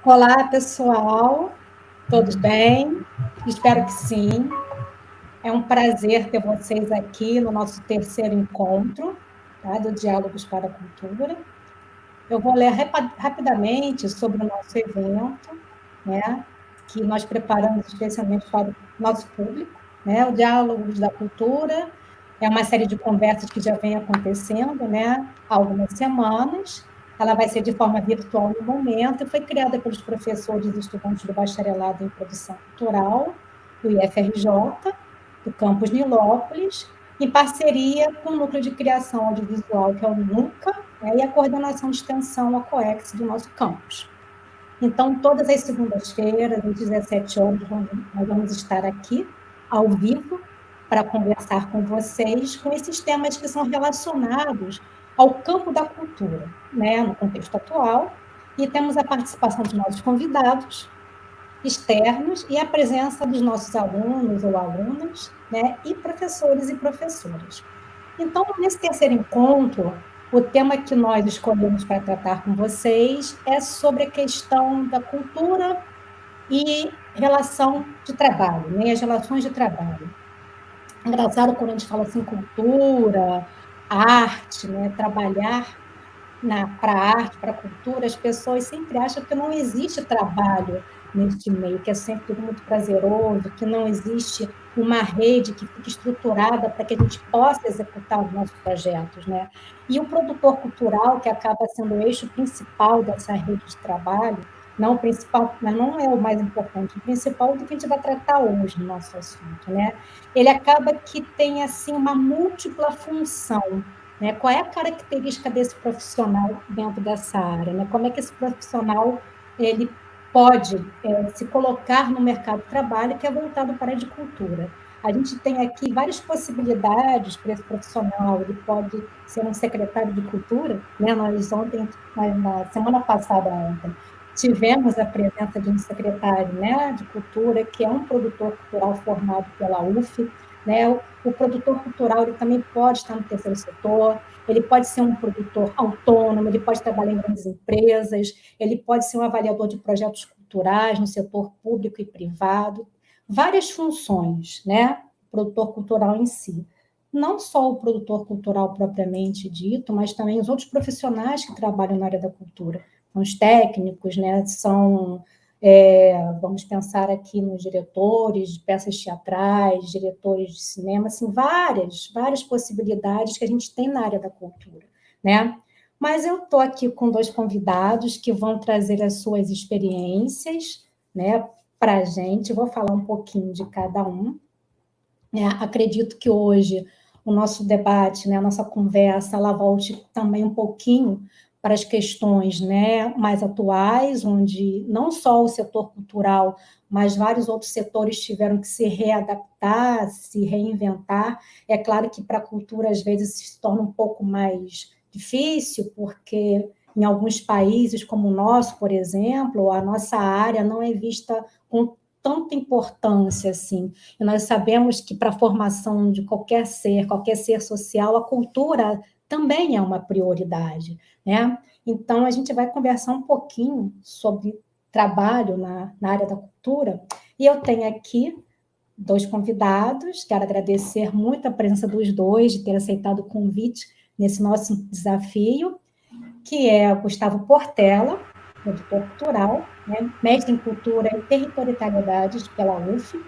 Olá, pessoal. Todos bem? Espero que sim. É um prazer ter vocês aqui no nosso terceiro encontro, tá, do Diálogos para a Cultura. Eu vou ler rapidamente sobre o nosso evento, né, que nós preparamos especialmente para o nosso público, né? O Diálogos da Cultura é uma série de conversas que já vem acontecendo, né, há algumas semanas. Ela vai ser de forma virtual no momento e foi criada pelos professores e estudantes do Bacharelado em Produção Cultural, do IFRJ, do campus Nilópolis, em parceria com o Núcleo de Criação Audiovisual, que é o NUCA, né, e a coordenação de extensão, a COEX, do nosso campus. Então, todas as segundas-feiras, às 17 horas, nós vamos estar aqui, ao vivo, para conversar com vocês com esses temas que são relacionados ao campo da cultura, né, no contexto atual, e temos a participação dos nossos convidados externos e a presença dos nossos alunos ou alunas, né, e professores e professoras. Então, nesse terceiro encontro, o tema que nós escolhemos para tratar com vocês é sobre a questão da cultura e relação de trabalho, né? As relações de trabalho. Engraçado quando a gente fala assim, cultura, arte, né? Trabalhar para a arte, para a cultura, as pessoas sempre acham que não existe trabalho neste meio, que é sempre tudo muito prazeroso, que não existe uma rede que fique estruturada para que a gente possa executar os nossos projetos, né? E o produtor cultural, que acaba sendo o eixo principal dessa rede de trabalho, não o principal, mas não é o mais importante, o principal do que a gente vai tratar hoje no nosso assunto, né? Ele acaba que tem assim uma múltipla função, né? Qual é a característica desse profissional dentro dessa área? Né? Como é que esse profissional ele pode se colocar no mercado de trabalho que é voltado para a área de cultura? A gente tem aqui várias possibilidades para esse profissional. Ele pode ser um secretário de cultura, né? Na semana passada, ontem, tivemos a presença de um secretário, né, de cultura, que é um produtor cultural formado pela UF, né? O produtor cultural ele também pode estar no terceiro setor, ele pode ser um produtor autônomo, ele pode trabalhar em grandes empresas, ele pode ser um avaliador de projetos culturais no setor público e privado, várias funções, né? O produtor cultural em si. Não só o produtor cultural propriamente dito, mas também os outros profissionais que trabalham na área da cultura. São os técnicos, né? Vamos pensar aqui nos diretores de peças teatrais, diretores de cinema, assim, várias possibilidades que a gente tem na área da cultura, né? Mas eu estou aqui com dois convidados que vão trazer as suas experiências, né, para a gente. Vou falar um pouquinho de cada um. Né? Acredito que hoje o nosso debate, né, a nossa conversa, ela volte também um pouquinho para as questões, né, mais atuais, onde não só o setor cultural, mas vários outros setores tiveram que se readaptar, se reinventar. É claro que para a cultura, às vezes, se torna um pouco mais difícil, porque em alguns países, como o nosso, por exemplo, a nossa área não é vista com tanta importância assim. E nós sabemos que para a formação de qualquer ser social, a cultura também é uma prioridade, né? Então, a gente vai conversar um pouquinho sobre trabalho na área da cultura, e eu tenho aqui dois convidados, quero agradecer muito a presença dos dois, de ter aceitado o convite nesse nosso desafio, que é o Gustavo Portela, produtor cultural, né, mestre em cultura e territorialidades pela UF,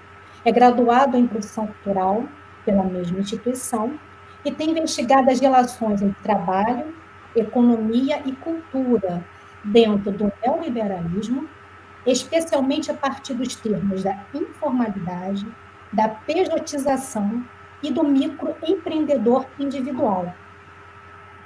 é graduado em produção cultural pela mesma instituição e tem investigado as relações entre trabalho, economia e cultura dentro do neoliberalismo, especialmente a partir dos termos da informalidade, da pejotização e do microempreendedor individual.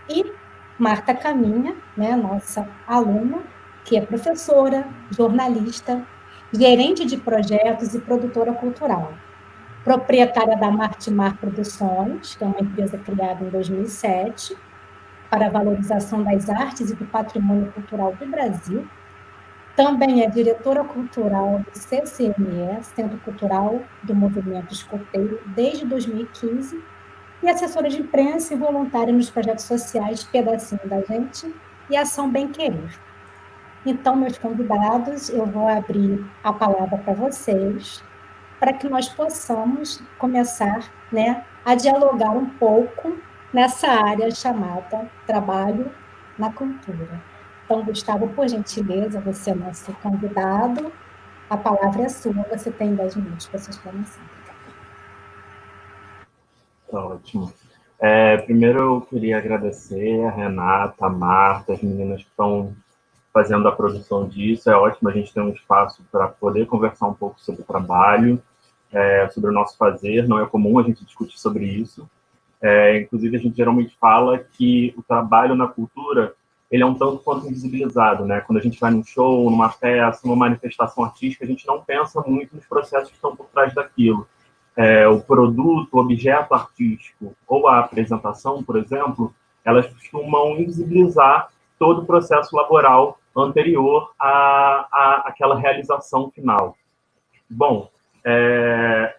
E Marta Caminha, né, nossa aluna, que é professora, jornalista, gerente de projetos e produtora cultural, proprietária da Martimar Produções, que é uma empresa criada em 2007 para a valorização das artes e do patrimônio cultural do Brasil. Também é diretora cultural do CCME, Centro Cultural do Movimento Escoteiro, desde 2015, e assessora de imprensa e voluntária nos projetos sociais Pedacinho da Gente e Ação Bem Querer. Então, meus convidados, eu vou abrir a palavra para vocês, para que nós possamos começar, né, a dialogar um pouco nessa área chamada trabalho na cultura. Então, Gustavo, por gentileza, você é nosso convidado, a palavra é sua, você tem 10 minutos para se explicação. Ótimo. Primeiro, eu queria agradecer a Renata, a Marta, as meninas que estão fazendo a produção disso. É ótimo a gente ter um espaço para poder conversar um pouco sobre o trabalho, sobre o nosso fazer. Não é comum a gente discutir sobre isso. Inclusive, a gente geralmente fala que o trabalho na cultura ele é um tanto quanto invisibilizado, né? Quando a gente vai num show, numa festa, numa manifestação artística, a gente não pensa muito nos processos que estão por trás daquilo. O produto, o objeto artístico ou a apresentação, por exemplo, elas costumam invisibilizar todo o processo laboral anterior àquela realização final. Bom,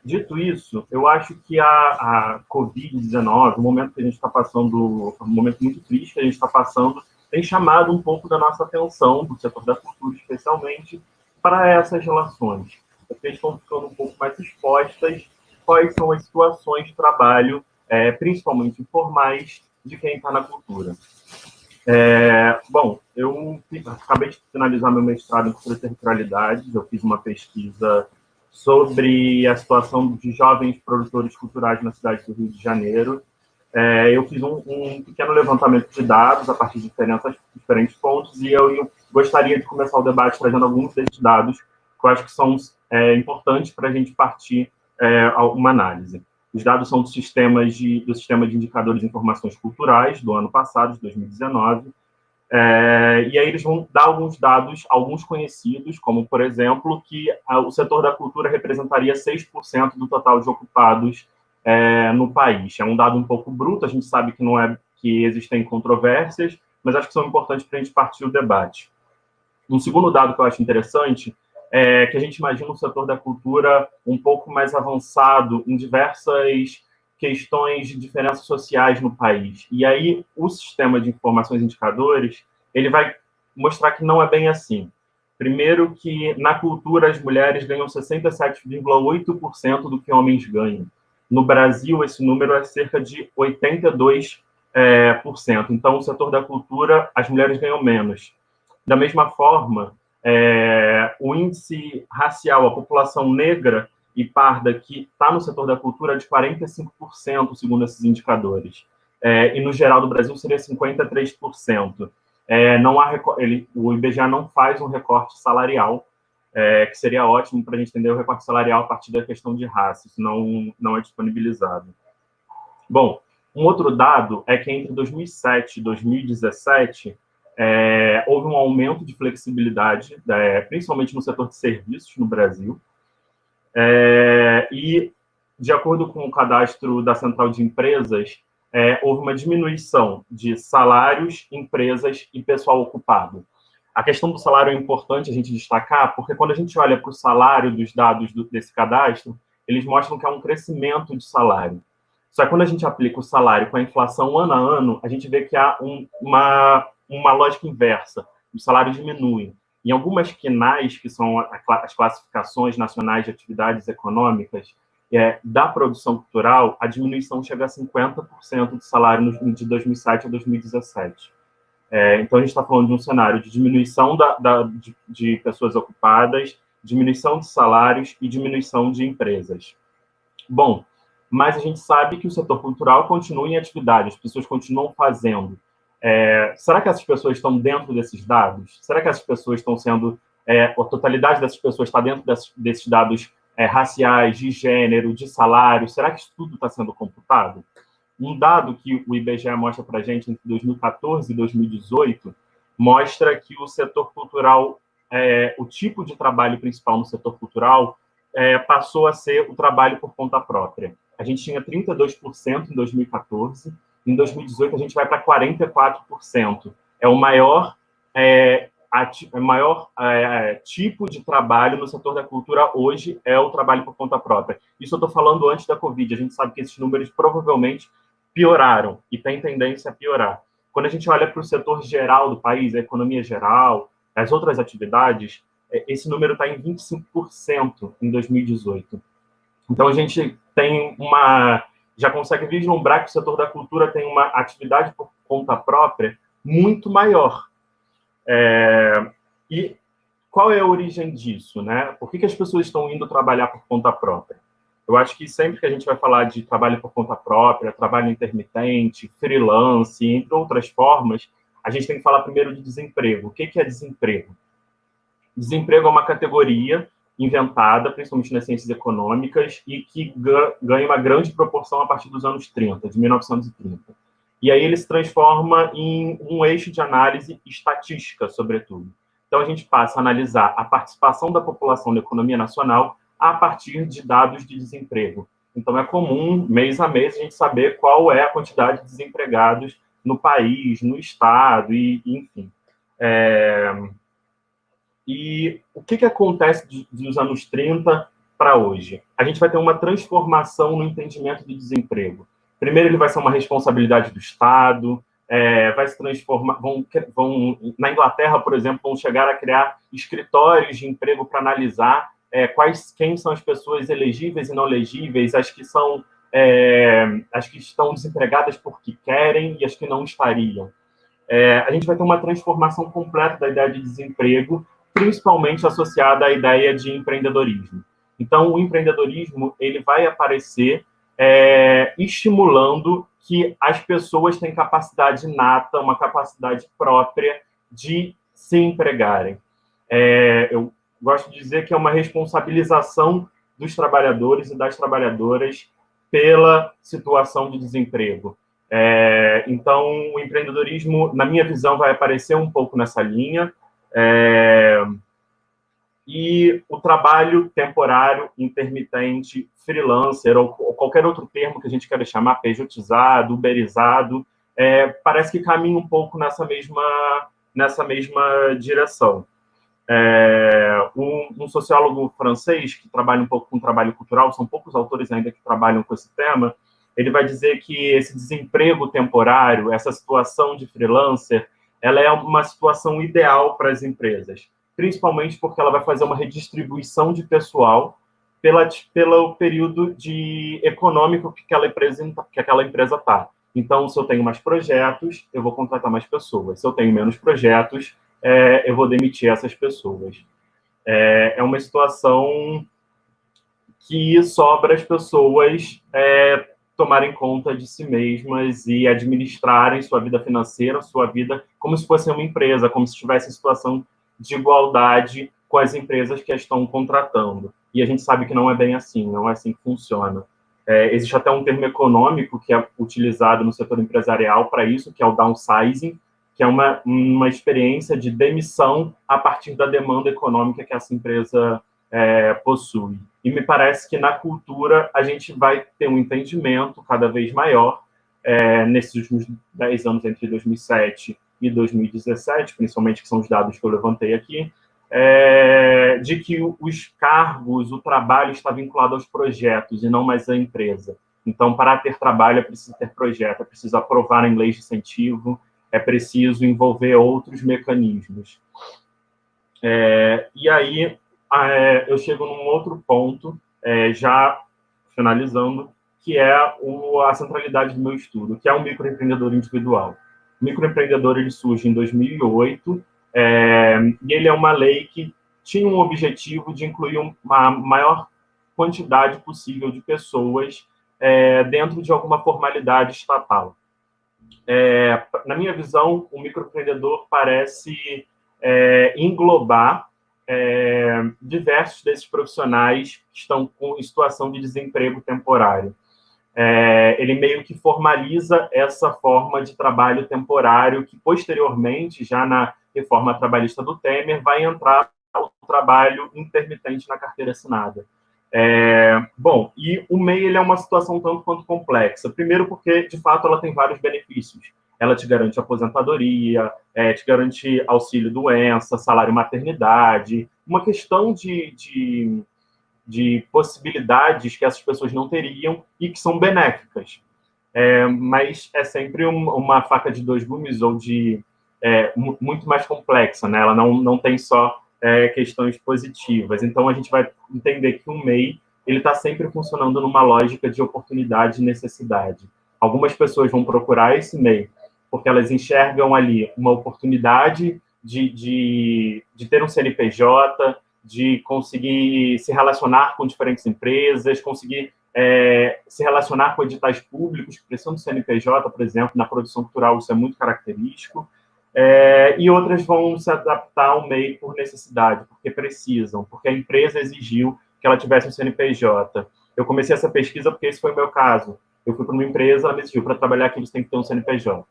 dito isso, eu acho que a Covid-19, o momento que a gente está passando, um momento muito triste que a gente está passando, tem chamado um pouco da nossa atenção, do setor da cultura especialmente, para essas relações. Porque estão ficando um pouco mais expostas quais são as situações de trabalho, principalmente informais, de quem está na cultura. Bom, eu acabei de finalizar meu mestrado em cultura e territorialidades, eu fiz uma pesquisa sobre a situação de jovens produtores culturais na cidade do Rio de Janeiro. Eu fiz um pequeno levantamento de dados a partir de diferentes pontos e eu gostaria de começar o debate trazendo alguns desses dados que eu acho que são importantes para a gente partir a uma análise. Os dados são do Sistema de Indicadores de Informações Culturais do ano passado, de 2019, e aí eles vão dar alguns dados, alguns conhecidos, como, por exemplo, que o setor da cultura representaria 6% do total de ocupados no país. É um dado um pouco bruto, a gente sabe que não é que existem controvérsias, mas acho que são importantes para a gente partir o debate. Um segundo dado que eu acho interessante é que a gente imagina um setor da cultura um pouco mais avançado em diversas questões de diferenças sociais no país. E aí o sistema de informações e indicadores ele vai mostrar que não é bem assim. Primeiro que na cultura as mulheres ganham 67,8% do que homens ganham. No Brasil, esse número é cerca de 82%. Então, o setor da cultura, as mulheres ganham menos. Da mesma forma, o índice racial, a população negra e parda que está no setor da cultura é de 45%, segundo esses indicadores. E, no geral do Brasil, seria 53%. Não há, o IBGE não faz um recorte salarial, que seria ótimo para a gente entender o recorte salarial a partir da questão de raça. Isso não é disponibilizado. Bom, um outro dado é que entre 2007 e 2017, houve um aumento de flexibilidade, principalmente no setor de serviços no Brasil, e, de acordo com o cadastro da Central de Empresas, houve uma diminuição de salários, empresas e pessoal ocupado. A questão do salário é importante a gente destacar, porque quando a gente olha para o salário dos dados desse cadastro, eles mostram que há um crescimento de salário. Só que quando a gente aplica o salário com a inflação ano a ano, a gente vê que há uma lógica inversa. O salário diminui. Em algumas QNAEs, que são as classificações nacionais de atividades econômicas, da produção cultural, a diminuição chega a 50% do salário de 2007 a 2017. Então, a gente está falando de um cenário de diminuição de pessoas ocupadas, diminuição de salários e diminuição de empresas. Bom, mas a gente sabe que o setor cultural continua em atividade, as pessoas continuam fazendo. Será que essas pessoas estão dentro desses dados? Será que essas pessoas estão sendo... a totalidade dessas pessoas está dentro desses dados raciais, de gênero, de salário? Será que isso tudo está sendo computado? Um dado que o IBGE mostra para a gente entre 2014 e 2018 mostra que o setor cultural, o tipo de trabalho principal no setor cultural passou a ser o trabalho por conta própria. A gente tinha 32% em 2014, em 2018 a gente vai para 44%. É o maior, tipo de trabalho no setor da cultura hoje é o trabalho por conta própria. Isso eu estou falando antes da Covid. A gente sabe que esses números provavelmente pioraram e tem tendência a piorar. Quando a gente olha para o setor geral do país, a economia geral, as outras atividades, esse número está em 25% em 2018. Então, a gente tem já consegue vislumbrar que o setor da cultura tem uma atividade por conta própria muito maior. E qual é a origem disso, né? Por que as pessoas estão indo trabalhar por conta própria? Eu acho que sempre que a gente vai falar de trabalho por conta própria, trabalho intermitente, freelance, entre outras formas, a gente tem que falar primeiro de desemprego. O que é desemprego? Desemprego é uma categoria inventada, principalmente nas ciências econômicas, e que ganha uma grande proporção a partir dos anos 30, de 1930. E aí ele se transforma em um eixo de análise estatística, sobretudo. Então, a gente passa a analisar a participação da população na economia nacional a partir de dados de desemprego. Então, é comum, mês a mês, a gente saber qual é a quantidade de desempregados no país, no estado, e enfim. E o que acontece dos anos 30 para hoje? A gente vai ter uma transformação no entendimento do desemprego. Primeiro, ele vai ser uma responsabilidade do Estado, vai se transformar... na Inglaterra, por exemplo, vão chegar a criar escritórios de emprego para analisar quem são as pessoas elegíveis e não elegíveis, as que estão desempregadas porque querem e as que não estariam. A gente vai ter uma transformação completa da ideia de desemprego, principalmente associada à ideia de empreendedorismo. Então, o empreendedorismo ele vai aparecer estimulando que as pessoas têm capacidade inata, uma capacidade própria de se empregarem. Eu gosto de dizer que é uma responsabilização dos trabalhadores e das trabalhadoras pela situação de desemprego. Então, o empreendedorismo, na minha visão, vai aparecer um pouco nessa linha. E o trabalho temporário, intermitente, freelancer, ou qualquer outro termo que a gente queira chamar, pejotizado, uberizado, parece que caminha um pouco nessa mesma direção. Um sociólogo francês que trabalha um pouco com trabalho cultural, são poucos autores ainda que trabalham com esse tema, ele vai dizer que esse desemprego temporário, essa situação de freelancer, ela é uma situação ideal para as empresas, principalmente porque ela vai fazer uma redistribuição de pessoal pelo período econômico que aquela empresa está. Então, se eu tenho mais projetos, eu vou contratar mais pessoas. Se eu tenho menos projetos, eu vou demitir essas pessoas. É uma situação que sobra as pessoas tomarem conta de si mesmas e administrarem sua vida financeira, sua vida, como se fosse uma empresa, como se estivesse em situação de igualdade com as empresas que a estão contratando. E a gente sabe que não é bem assim, não é assim que funciona. Existe até um termo econômico que é utilizado no setor empresarial para isso, que é o downsizing, que é uma experiência de demissão a partir da demanda econômica que essa empresa possui. E me parece que na cultura a gente vai ter um entendimento cada vez maior, nesses últimos 10 anos, entre 2007 e 2017, principalmente, que são os dados que eu levantei aqui, de que os cargos, o trabalho está vinculado aos projetos e não mais à empresa. Então, para ter trabalho, é preciso ter projeto, é preciso aprovar em leis de incentivo, é preciso envolver outros mecanismos. E aí, eu chego num outro ponto, já finalizando, que é a centralidade do meu estudo, que é o microempreendedor individual. O microempreendedor ele surge em 2008, e ele é uma lei que tinha um objetivo de incluir uma maior quantidade possível de pessoas dentro de alguma formalidade estatal. Na minha visão, o microempreendedor parece englobar diversos desses profissionais que estão em situação de desemprego temporário. Ele meio que formaliza essa forma de trabalho temporário que, posteriormente, já na reforma trabalhista do Temer, vai entrar o trabalho intermitente na carteira assinada. Bom, e o MEI ele é uma situação tanto quanto complexa. Primeiro porque, de fato, ela tem vários benefícios. Ela te garante aposentadoria, te garante auxílio-doença, salário-maternidade, uma questão de possibilidades que essas pessoas não teriam e que são benéficas. Mas é sempre uma faca de dois gumes ou de muito mais complexa, né? Ela não tem só questões positivas. Então, a gente vai entender que o MEI ele está sempre funcionando numa lógica de oportunidade e necessidade. Algumas pessoas vão procurar esse MEI porque elas enxergam ali uma oportunidade de ter um CNPJ, de conseguir se relacionar com diferentes empresas, conseguir se relacionar com editais públicos, que precisam do CNPJ, por exemplo, na produção cultural isso é muito característico, e outras vão se adaptar ao MEI por necessidade, porque precisam, porque a empresa exigiu que ela tivesse um CNPJ. Eu comecei essa pesquisa porque esse foi o meu caso. Eu fui para uma empresa, ela me exigiu, para trabalhar aqui você tem que ter um CNPJ.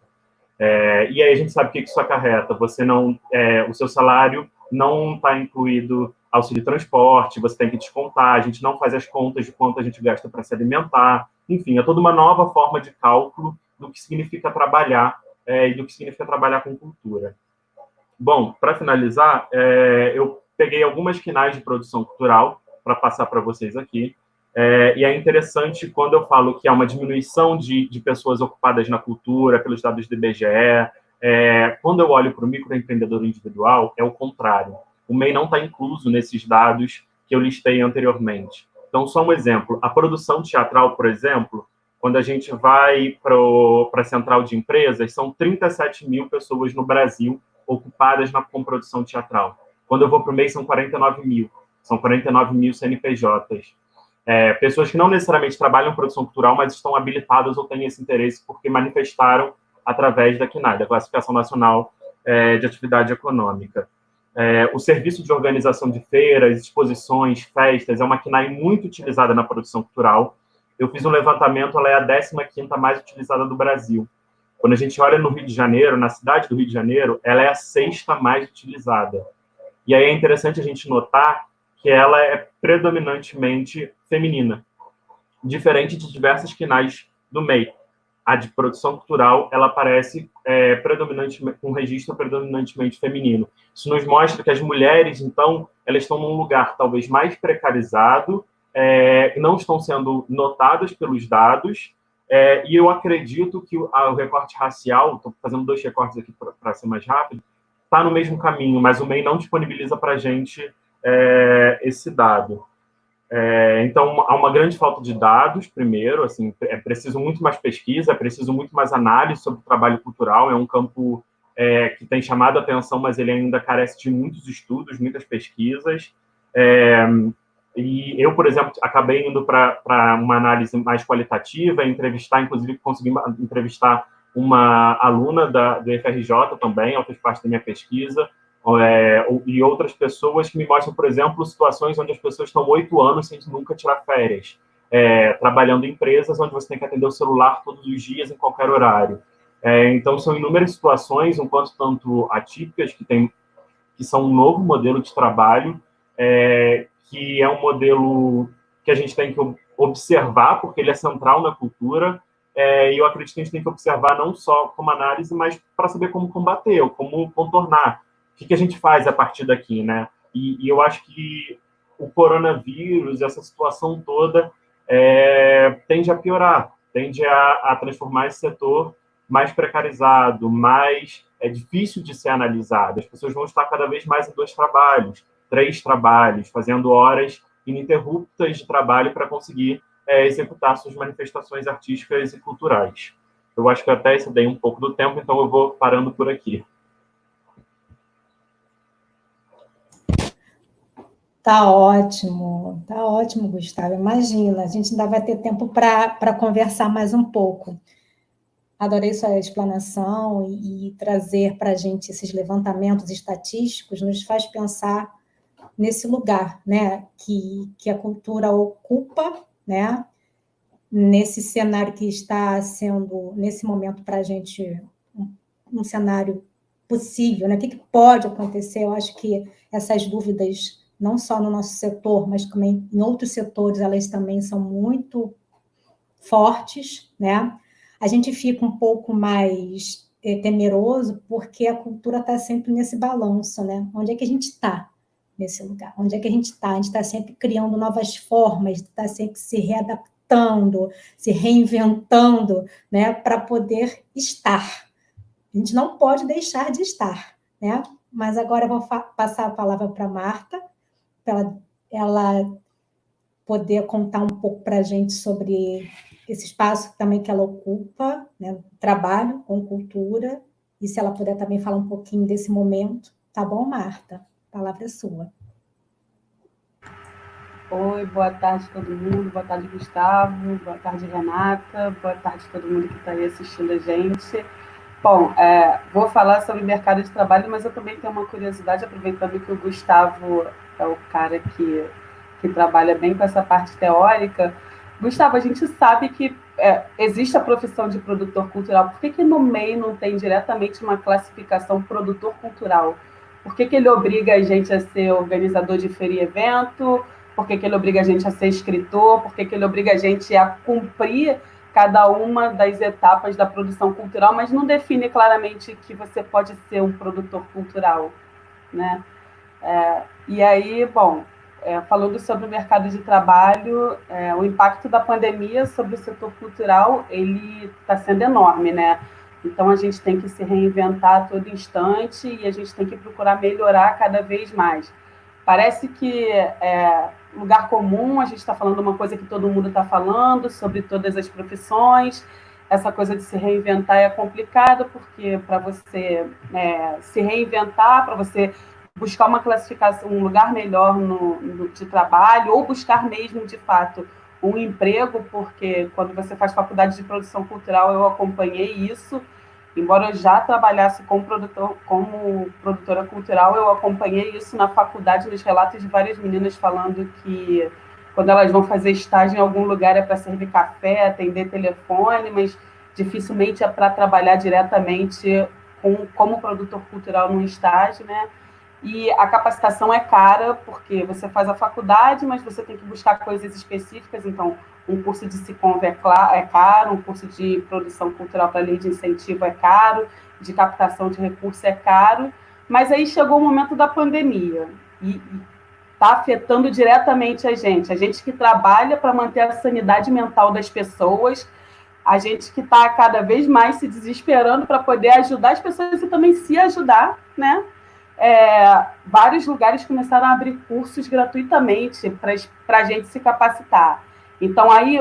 E aí a gente sabe o que isso acarreta. Você não, o seu salário não está incluído auxílio de transporte, você tem que descontar, a gente não faz as contas de quanto a gente gasta para se alimentar. Enfim, é toda uma nova forma de cálculo do que significa trabalhar e do que significa trabalhar com cultura. Bom, para finalizar, eu peguei algumas quinais de produção cultural para passar para vocês aqui. E é interessante quando eu falo que há uma diminuição de pessoas ocupadas na cultura, pelos dados do IBGE, quando eu olho para o microempreendedor individual, é o contrário. O MEI não está incluso nesses dados que eu listei anteriormente. Então, só um exemplo. A produção teatral, por exemplo, quando a gente vai para a central de empresas, são 37 mil pessoas no Brasil ocupadas com produção teatral. Quando eu vou para o MEI, são 49 mil. São 49 mil CNPJs. Pessoas que não necessariamente trabalham em produção cultural, mas estão habilitadas ou têm esse interesse porque manifestaram através da CNAE, da Classificação Nacional de Atividade Econômica. O serviço de organização de feiras, exposições, festas, é uma CNAE muito utilizada na produção cultural. Eu fiz um levantamento, ela é a 15ª mais utilizada do Brasil. Quando a gente olha no Rio de Janeiro, na cidade do Rio de Janeiro, ela é a 6ª mais utilizada. E aí é interessante a gente notar que ela é predominantemente feminina, diferente de diversas quinais do MEI. A de produção cultural, ela aparece predominantemente, com um registro predominantemente feminino. Isso nos mostra que as mulheres, então, elas estão num lugar talvez mais precarizado, e não estão sendo notadas pelos dados, e eu acredito que o recorte racial, estou fazendo 2 recortes aqui para ser mais rápido, está no mesmo caminho, mas o MEI não disponibiliza para a gente esse dado. Então, há uma grande falta de dados, primeiro, assim, é preciso muito mais pesquisa, é preciso muito mais análise sobre o trabalho cultural, é um campo que tem chamado a atenção, mas ele ainda carece de muitos estudos, muitas pesquisas. E eu, por exemplo, acabei indo para uma análise mais qualitativa, inclusive consegui entrevistar uma aluna do FRJ também, ela fez parte da minha pesquisa, e outras pessoas que me mostram, por exemplo, situações onde as pessoas estão 8 anos sem nunca tirar férias, trabalhando em empresas onde você tem que atender o celular todos os dias, em qualquer horário. Então, são inúmeras situações, um quanto tanto atípicas, que são um novo modelo de trabalho, que é um modelo que a gente tem que observar, porque ele é central na cultura, e eu acredito que a gente tem que observar não só como análise, mas para saber como combater, ou como contornar. O que a gente faz a partir daqui, né? E eu acho que o coronavírus, essa situação toda, tende a piorar, tende a transformar esse setor mais precarizado, mais difícil de ser analisado. As pessoas vão estar cada vez mais em 2 trabalhos, 3 trabalhos, fazendo horas ininterruptas de trabalho para conseguir executar suas manifestações artísticas e culturais. Eu acho que até excedei um pouco do tempo, então eu vou parando por aqui. Tá ótimo, Gustavo. Imagina, a gente ainda vai ter tempo para conversar mais um pouco. Adorei sua explanação e trazer para a gente esses levantamentos estatísticos, nos faz pensar nesse lugar, né, que a cultura ocupa, né, nesse cenário que está sendo, nesse momento, para a gente, um cenário possível, né? O que pode acontecer? Eu acho que essas dúvidas, não só no nosso setor, mas também em outros setores, elas também são muito fortes, né? A gente fica um pouco mais temeroso, porque a cultura está sempre nesse balanço, né? Onde é que a gente está nesse lugar? Onde é que a gente está? A gente está sempre criando novas formas, está sempre se readaptando, se reinventando, né? Para poder estar, A gente não pode deixar de estar, né? Mas agora eu vou passar a palavra para a Marta, para ela poder contar um pouco para a gente sobre esse espaço também que ela ocupa, né? Trabalho com cultura, e se ela puder também falar um pouquinho desse momento. Tá bom, Marta? A palavra é sua. Oi, boa tarde a todo mundo, boa tarde, Gustavo, boa tarde, Renata, boa tarde a todo mundo que está aí assistindo a gente. Bom, vou falar sobre mercado de trabalho, mas eu também tenho uma curiosidade, aproveitando que o Gustavo é o cara que trabalha bem com essa parte teórica. Gustavo, a gente sabe que existe a profissão de produtor cultural. Por que no MEI não tem diretamente uma classificação produtor cultural? Por que ele obriga a gente a ser organizador de feira e evento? Por que ele obriga a gente a ser escritor? Por que ele obriga a gente a cumprir cada uma das etapas da produção cultural, mas não define claramente que você pode ser um produtor cultural, né? E aí, bom, falando sobre o mercado de trabalho, o impacto da pandemia sobre o setor cultural, ele está sendo enorme, né? Então, a gente tem que se reinventar a todo instante e a gente tem que procurar melhorar cada vez mais. Parece que lugar comum, a gente está falando uma coisa que todo mundo está falando, sobre todas as profissões. Essa coisa de se reinventar é complicado, porque para você se reinventar, para você buscar uma classificação, um lugar melhor de trabalho, ou buscar mesmo, de fato, um emprego, porque quando você faz faculdade de produção cultural, eu acompanhei isso. Embora eu já trabalhasse como produtora cultural, eu acompanhei isso na faculdade, nos relatos de várias meninas falando que quando elas vão fazer estágio em algum lugar é para servir café, atender telefone, mas dificilmente é para trabalhar diretamente como produtor cultural num estágio, né? E a capacitação é cara, porque você faz a faculdade, mas você tem que buscar coisas específicas. Então, um curso de SICOMV é caro, um curso de produção cultural para lei de incentivo é caro, de captação de recursos é caro. Mas aí chegou o momento da pandemia e está afetando diretamente a gente que trabalha para manter a sanidade mental das pessoas, a gente que está cada vez mais se desesperando para poder ajudar as pessoas e também se ajudar, né? Vários lugares começaram a abrir cursos gratuitamente para a gente se capacitar. Então, aí,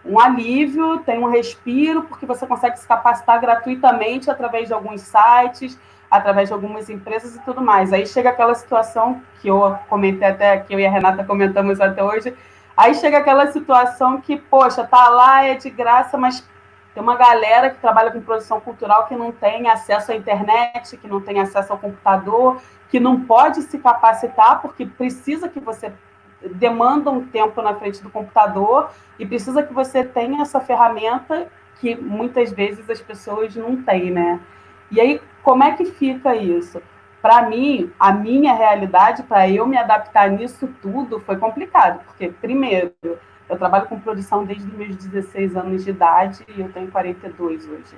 um alívio, tem um respiro, porque você consegue se capacitar gratuitamente através de alguns sites, através de algumas empresas e tudo mais. Aí chega aquela situação que eu comentei até, que eu e a Renata comentamos até hoje, aí chega aquela situação que, poxa, tá lá, é de graça, mas tem uma galera que trabalha com produção cultural que não tem acesso à internet, que não tem acesso ao computador, que não pode se capacitar porque precisa que você demanda um tempo na frente do computador e precisa que você tenha essa ferramenta que muitas vezes as pessoas não têm, né? E aí, como é que fica isso? Para mim, a minha realidade, para eu me adaptar nisso tudo, foi complicado, porque, primeiro, eu trabalho com produção desde os meus 16 anos de idade e eu tenho 42 hoje.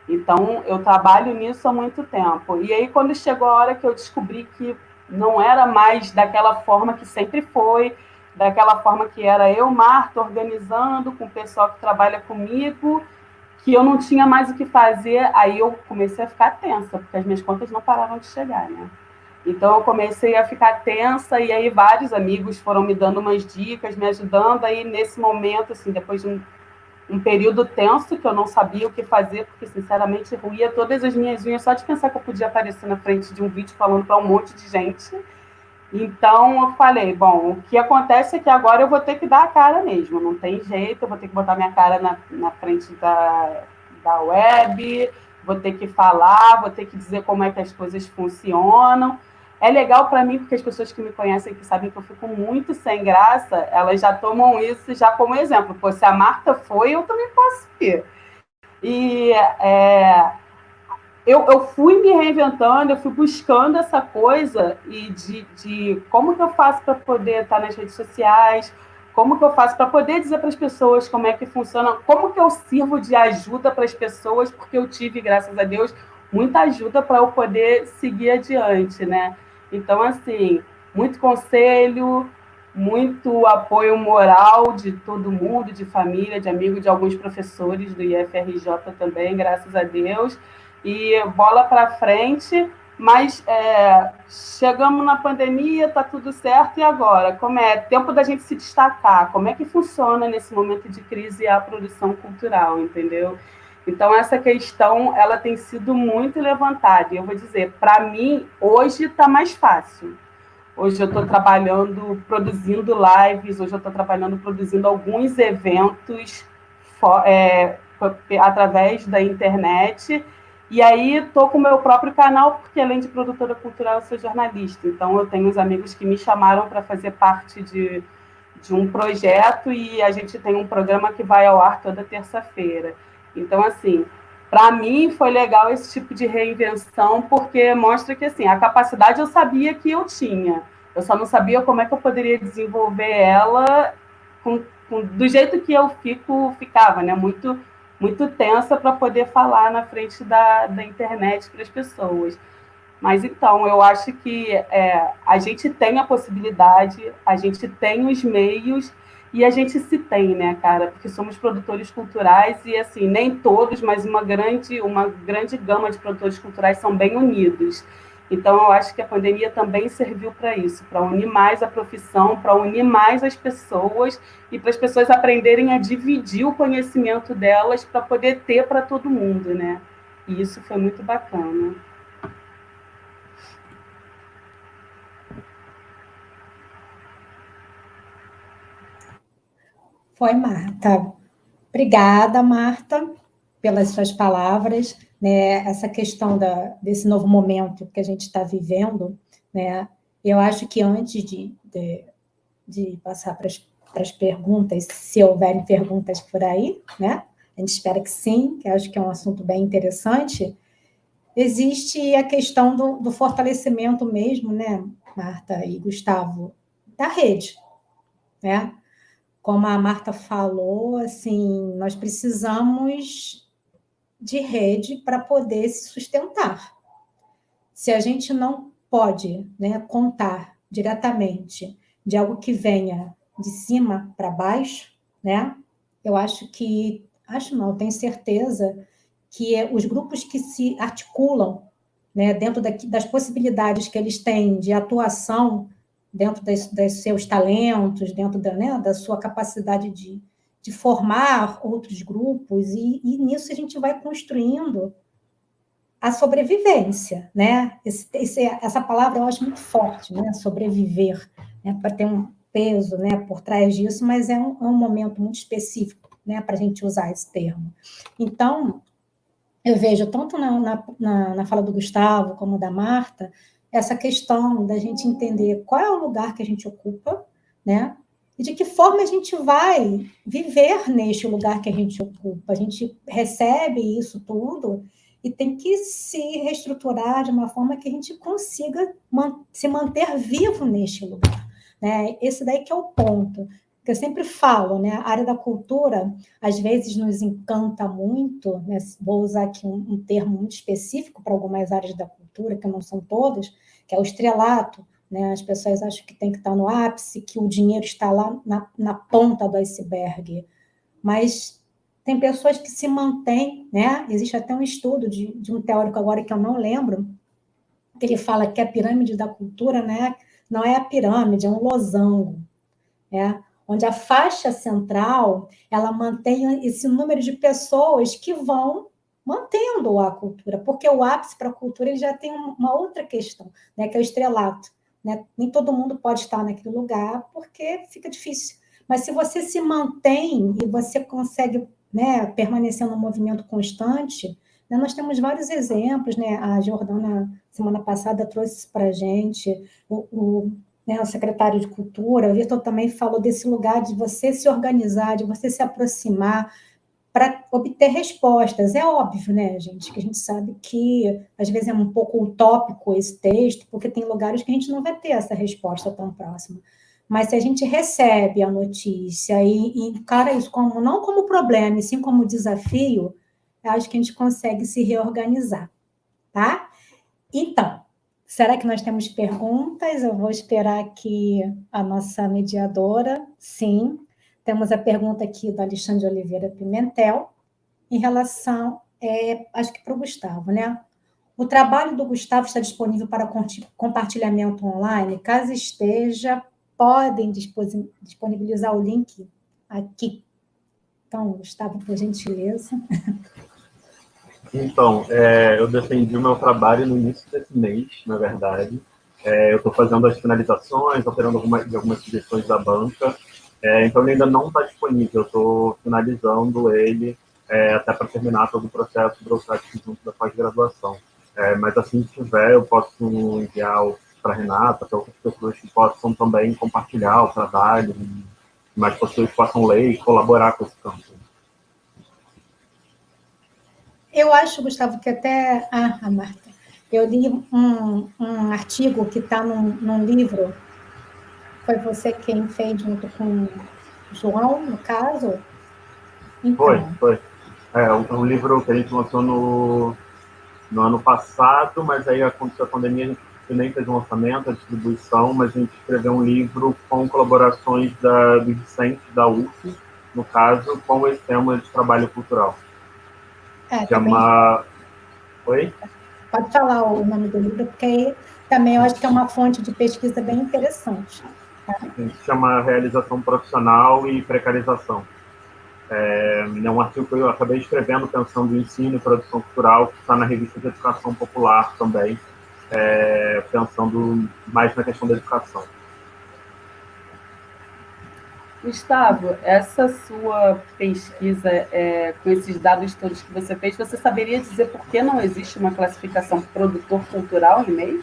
Então, eu trabalho nisso há muito tempo. E aí, quando chegou a hora que eu descobri que não era mais daquela forma que sempre foi, daquela forma que era eu, Marta, organizando com o pessoal que trabalha comigo, que eu não tinha mais o que fazer, aí eu comecei a ficar tensa, porque as minhas contas não paravam de chegar, né? Então, eu comecei a ficar tensa, e aí vários amigos foram me dando umas dicas, me ajudando. Aí, nesse momento, assim, depois de um período tenso, que eu não sabia o que fazer, porque, sinceramente, ruía todas as minhas unhas só de pensar que eu podia aparecer na frente de um vídeo falando para um monte de gente. Então, eu falei, bom, o que acontece é que agora eu vou ter que dar a cara mesmo, não tem jeito, eu vou ter que botar minha cara na frente da web, vou ter que falar, vou ter que dizer como é que as coisas funcionam. É legal para mim, porque as pessoas que me conhecem, que sabem que eu fico muito sem graça, elas já tomam isso já como exemplo. Pô, se a Marta foi, eu também posso ir. E eu fui me reinventando, eu fui buscando essa coisa e de como que eu faço para poder estar nas redes sociais, como que eu faço para poder dizer para as pessoas como é que funciona, como que eu sirvo de ajuda para as pessoas, porque eu tive, graças a Deus, muita ajuda para eu poder seguir adiante, né? Então, assim, muito conselho, muito apoio moral de todo mundo, de família, de amigo, de alguns professores do IFRJ também, graças a Deus. e bola para frente, mas chegamos na pandemia, está tudo certo, e agora? Como é tempo da gente se destacar? Como é que funciona nesse momento de crise a produção cultural, entendeu? Então, essa questão ela tem sido muito levantada, e eu vou dizer, para mim, hoje está mais fácil. Hoje eu estou trabalhando, produzindo lives, hoje eu estou trabalhando, produzindo alguns eventos através da internet. E aí estou com o meu próprio canal, porque além de produtora cultural, eu sou jornalista. Então eu tenho uns amigos que me chamaram para fazer parte de um projeto e a gente tem um programa que vai ao ar toda terça-feira. Então, assim, para mim foi legal esse tipo de reinvenção, porque mostra que assim, a capacidade eu sabia que eu tinha. Eu só não sabia como é que eu poderia desenvolver ela do jeito que eu ficava, né? Muito tensa para poder falar na frente da internet para as pessoas. Mas então, eu acho que a gente tem a possibilidade, a gente tem os meios e a gente se tem, né, cara? Porque somos produtores culturais e, assim, nem todos, mas uma grande gama de produtores culturais são bem unidos. Então, eu acho que a pandemia também serviu para isso, para unir mais a profissão, para unir mais as pessoas e para as pessoas aprenderem a dividir o conhecimento delas para poder ter para todo mundo, né? E isso foi muito bacana. Foi, Marta. Obrigada, Marta, pelas suas palavras. Né? Essa questão desse novo momento que a gente está vivendo, né? Eu acho que antes de passar para as perguntas, se houverem perguntas por aí, né? A gente espera que sim, que acho que é um assunto bem interessante. Existe a questão do fortalecimento mesmo, né, Marta e Gustavo, da rede, né? Como a Marta falou, assim, nós precisamos de rede para poder se sustentar. Se a gente não pode, né, contar diretamente de algo que venha de cima para baixo, né, eu tenho certeza que os grupos que se articulam, né, dentro das possibilidades que eles têm de atuação, dentro dos seus talentos, dentro da sua capacidade de formar outros grupos, e nisso a gente vai construindo a sobrevivência, né? Essa palavra eu acho muito forte, né? Sobreviver, né? Para ter um peso, né? Por trás disso, mas é um momento muito específico, né? Para a gente usar esse termo. Então, eu vejo tanto na fala do Gustavo como da Marta essa questão da gente entender qual é o lugar que a gente ocupa, né? E de que forma a gente vai viver neste lugar que a gente ocupa. A gente recebe isso tudo e tem que se reestruturar de uma forma que a gente consiga se manter vivo neste lugar, né? Esse daí que é o ponto. Que eu sempre falo, né? A área da cultura, às vezes, nos encanta muito, né? Vou usar aqui um termo muito específico para algumas áreas da cultura, que não são todas, que é o estrelato, né? As pessoas acham que tem que estar no ápice, que o dinheiro está lá na ponta do iceberg, mas tem pessoas que se mantêm, né? Existe até um estudo de um teórico agora que eu não lembro, que ele fala que a pirâmide da cultura, né, não é a pirâmide, é um losango, né? Onde a faixa central ela mantém esse número de pessoas que vão mantendo a cultura, porque o ápice para a cultura ele já tem uma outra questão, né, que é o estrelato. Né? Nem todo mundo pode estar naquele lugar, porque fica difícil. Mas se você se mantém e você consegue, né, permanecer num movimento constante, né, nós temos vários exemplos, né? A Jordana, semana passada, trouxe isso para a gente, né, o secretário de Cultura, o Vitor também falou desse lugar de você se organizar, de você se aproximar para obter respostas. É óbvio, né, gente, que a gente sabe que às vezes é um pouco utópico esse texto, porque tem lugares que a gente não vai ter essa resposta tão próxima. Mas se a gente recebe a notícia e encara isso não como problema, e sim como desafio, eu acho que a gente consegue se reorganizar, tá? Então, será que nós temos perguntas? Eu vou esperar aqui a nossa mediadora. Sim, temos a pergunta aqui do Alexandre Oliveira Pimentel, em relação acho que para o Gustavo, né? O trabalho do Gustavo está disponível para compartilhamento online. Caso esteja, podem disponibilizar o link aqui. Então, Gustavo, por gentileza. Então, eu defendi o meu trabalho no início desse mês, na verdade. Eu estou fazendo as finalizações, alterando algumas sugestões da banca. Então, ele ainda não está disponível. Eu estou finalizando ele até para terminar todo o processo burocrático junto da pós-graduação. Mas assim que tiver, eu posso enviar para a Renata, para outras pessoas que possam também compartilhar o trabalho, mais pessoas possam ler e colaborar com esse campo. Eu acho, Gustavo, que até... a Marta. Eu li um artigo que está num livro, foi você quem fez junto com o João, no caso? Então. Foi. Um livro que a gente lançou no ano passado, mas aí aconteceu a pandemia, a gente nem fez o lançamento, a distribuição, mas a gente escreveu um livro com colaborações dos discentes da UF, no caso, com esse tema de trabalho cultural. Chama... Oi? Pode falar o nome do livro, porque aí também eu acho que é uma fonte de pesquisa bem interessante. Tá? Chama Realização Profissional e Precarização. É um artigo que eu acabei escrevendo pensando em ensino e produção cultural, que está na revista de Educação Popular também, pensando mais na questão da educação. Gustavo, essa sua pesquisa com esses dados todos que você fez, você saberia dizer por que não existe uma classificação produtor cultural no MEI?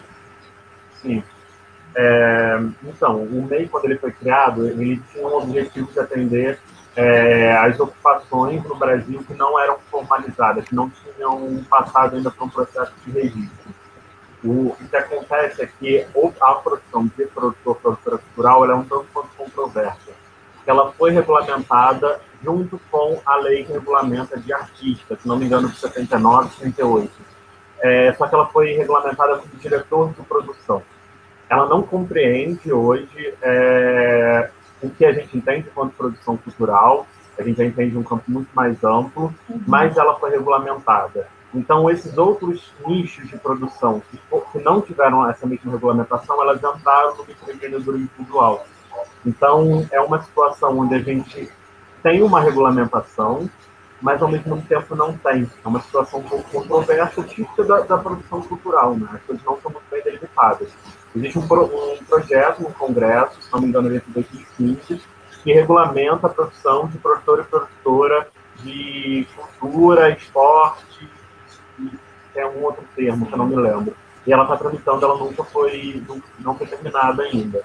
Sim. Então, o MEI, quando ele foi criado, ele tinha um objetivo de atender as ocupações no Brasil que não eram formalizadas, que não tinham passado ainda por um processo de registro. O que acontece é que a produção de produtora cultural ela é um tanto quanto controversa. Ela foi regulamentada junto com a lei que regulamenta de artista, se não me engano, de 79, 78. Só que ela foi regulamentada como diretor de produção. Ela não compreende hoje o que a gente entende quanto produção cultural, a gente já entende um campo muito mais amplo, mas ela foi regulamentada. Então, esses outros nichos de produção que não tiveram essa mesma regulamentação, elas entraram no microempreendedorismo individual. Então, é uma situação onde a gente tem uma regulamentação, mas ao mesmo tempo não tem. É uma situação um pouco controversa, típica da produção cultural, né? As coisas não são muito bem delimitadas. Existe um projeto no Congresso, se não me engano, desde 2015, que regulamenta a produção de produtor e produtora de cultura, esporte, e tem um outro termo que eu não me lembro. E ela está tramitando, ela não foi terminada ainda.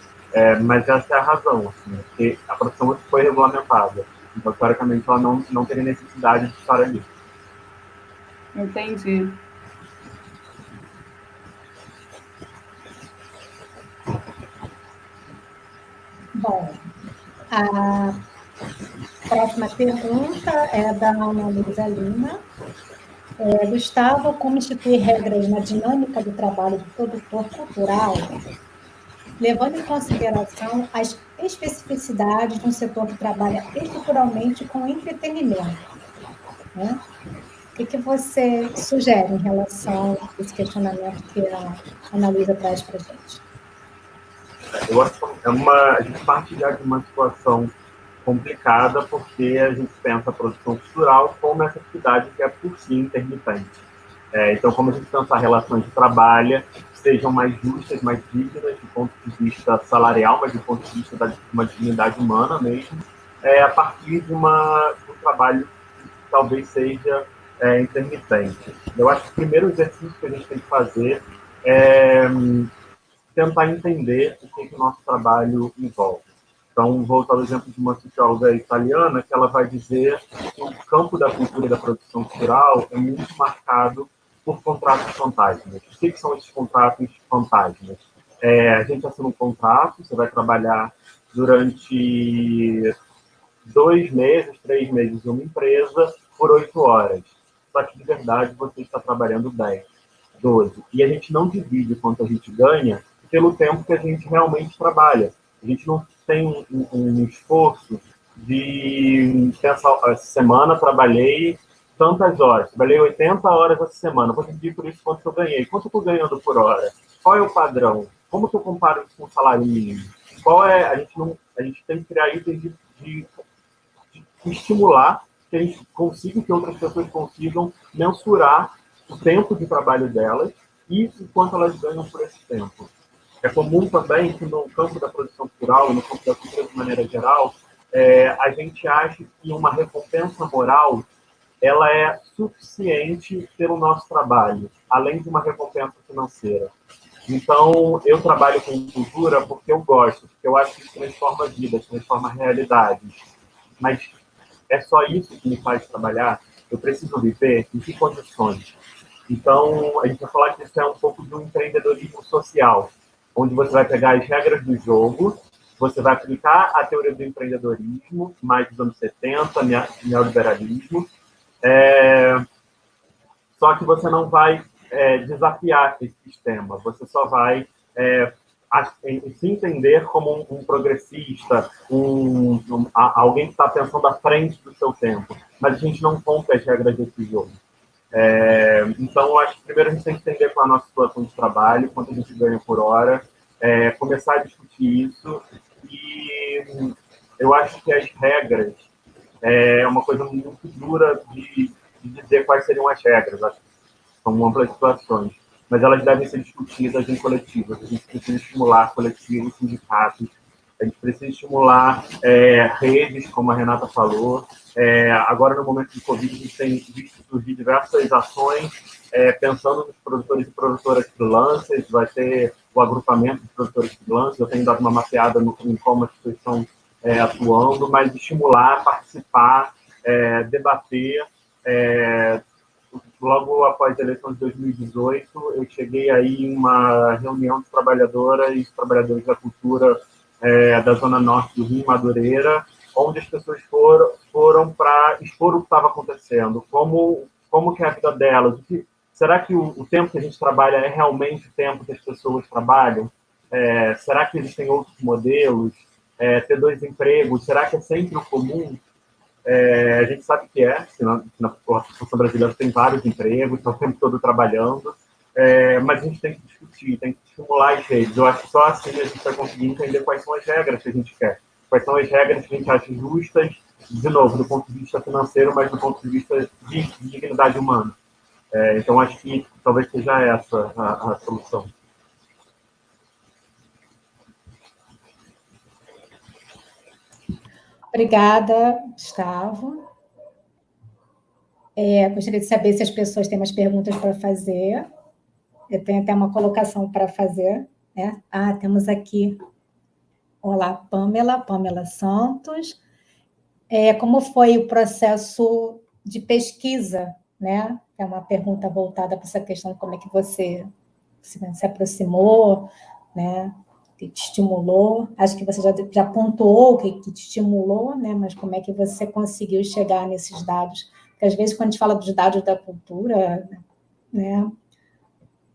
Mas essa é a razão, assim, porque a produção foi regulamentada. Então, teoricamente, ela não teria necessidade de estar ali. Entendi. Bom, a próxima pergunta é da Ana Luísa Lima. Gustavo, como instituir regras na dinâmica do trabalho do produtor cultural, levando em consideração as especificidades de um setor que trabalha estruturalmente com entretenimento, né? O que você sugere em relação a esse questionamento que a Ana Luísa traz para a gente? Eu acho que a gente parte já de uma situação complicada, porque a gente pensa a produção cultural como essa atividade que é por si intermitente. Então, como a gente pensa relações de trabalho, sejam mais justas, mais dignas, do ponto de vista salarial, mas do ponto de vista de uma dignidade humana mesmo, a partir de um trabalho que talvez seja intermitente. Eu acho que o primeiro exercício que a gente tem que fazer é tentar entender o que o nosso trabalho envolve. Então, vou usar o exemplo de uma socióloga italiana, que ela vai dizer que o campo da cultura e da produção cultural é muito marcado por contratos fantasmas. O que são esses contratos fantasmas? A gente assina um contrato, você vai trabalhar durante 2 meses, 3 meses em uma empresa, por 8 horas. Só que, de verdade, você está trabalhando 10, 12. E a gente não divide quanto a gente ganha pelo tempo que a gente realmente trabalha. A gente não tem um esforço de pensar, essa semana trabalhei tantas horas, trabalhei 80 horas essa semana, vou dividir por isso quanto eu ganhei, quanto eu estou ganhando por hora, qual é o padrão, como que eu comparo isso com o salário mínimo, qual é, a gente tem que criar itens de estimular que a gente consiga, que outras pessoas consigam mensurar o tempo de trabalho delas e o quanto elas ganham por esse tempo. É comum também que no campo da produção cultural, no campo da cultura de maneira geral, a gente acha que uma recompensa moral ela é suficiente pelo nosso trabalho, além de uma recompensa financeira. Então, eu trabalho com cultura porque eu gosto, porque eu acho que isso transforma vidas, transforma realidades. Mas é só isso que me faz trabalhar? Eu preciso viver em que condições? Então, a gente vai falar que isso é um pouco de um empreendedorismo social, onde você vai pegar as regras do jogo, você vai aplicar a teoria do empreendedorismo, mais dos anos 70, neoliberalismo, só que você não vai desafiar esse sistema, você só vai se entender como um progressista, alguém que está pensando à frente do seu tempo, mas a gente não compra as regras desse jogo. Então, acho que primeiro a gente tem que entender qual é a nossa situação de trabalho, quanto a gente ganha por hora, começar a discutir isso, e eu acho que as regras é uma coisa muito dura de dizer quais seriam as regras, acho que são amplas situações, mas elas devem ser discutidas em coletivos, a gente precisa estimular coletivos, sindicatos, a gente precisa estimular redes, como a Renata falou. Agora, no momento de Covid, a gente tem visto surgir diversas ações pensando nos produtores e produtoras freelancers, vai ter o agrupamento de produtores freelancers, eu tenho dado uma mapeada em como as pessoas estão atuando, mas estimular, participar, debater. Logo após a eleição de 2018, eu cheguei aí em uma reunião de trabalhadoras e trabalhadores da cultura da Zona Norte do Rio, Madureira, onde as pessoas foram para expor o que estava acontecendo, como que é a vida delas, será que o tempo que a gente trabalha é realmente o tempo que as pessoas trabalham? Será que existem outros modelos? Ter 2 empregos, será que é sempre o comum? A gente sabe que na população brasileira tem vários empregos, estão o tempo todo trabalhando, mas a gente tem que discutir, tem que estimular as redes. Eu acho que só assim a gente vai conseguir entender quais são as regras que a gente quer, quais são as regras que a gente acha justas, de novo, do ponto de vista financeiro, mas do ponto de vista de dignidade humana. Então, acho que talvez seja essa a solução. Obrigada, Gustavo. Gostaria de saber se as pessoas têm mais perguntas para fazer. Eu tenho até uma colocação para fazer, né? Temos aqui. Olá, Pamela Santos. Como foi o processo de pesquisa, né? É uma pergunta voltada para essa questão de como é que você se aproximou, né? Que te estimulou. Acho que você já pontuou o que te estimulou, né? Mas como é que você conseguiu chegar nesses dados? Porque, às vezes, quando a gente fala dos dados da cultura, né?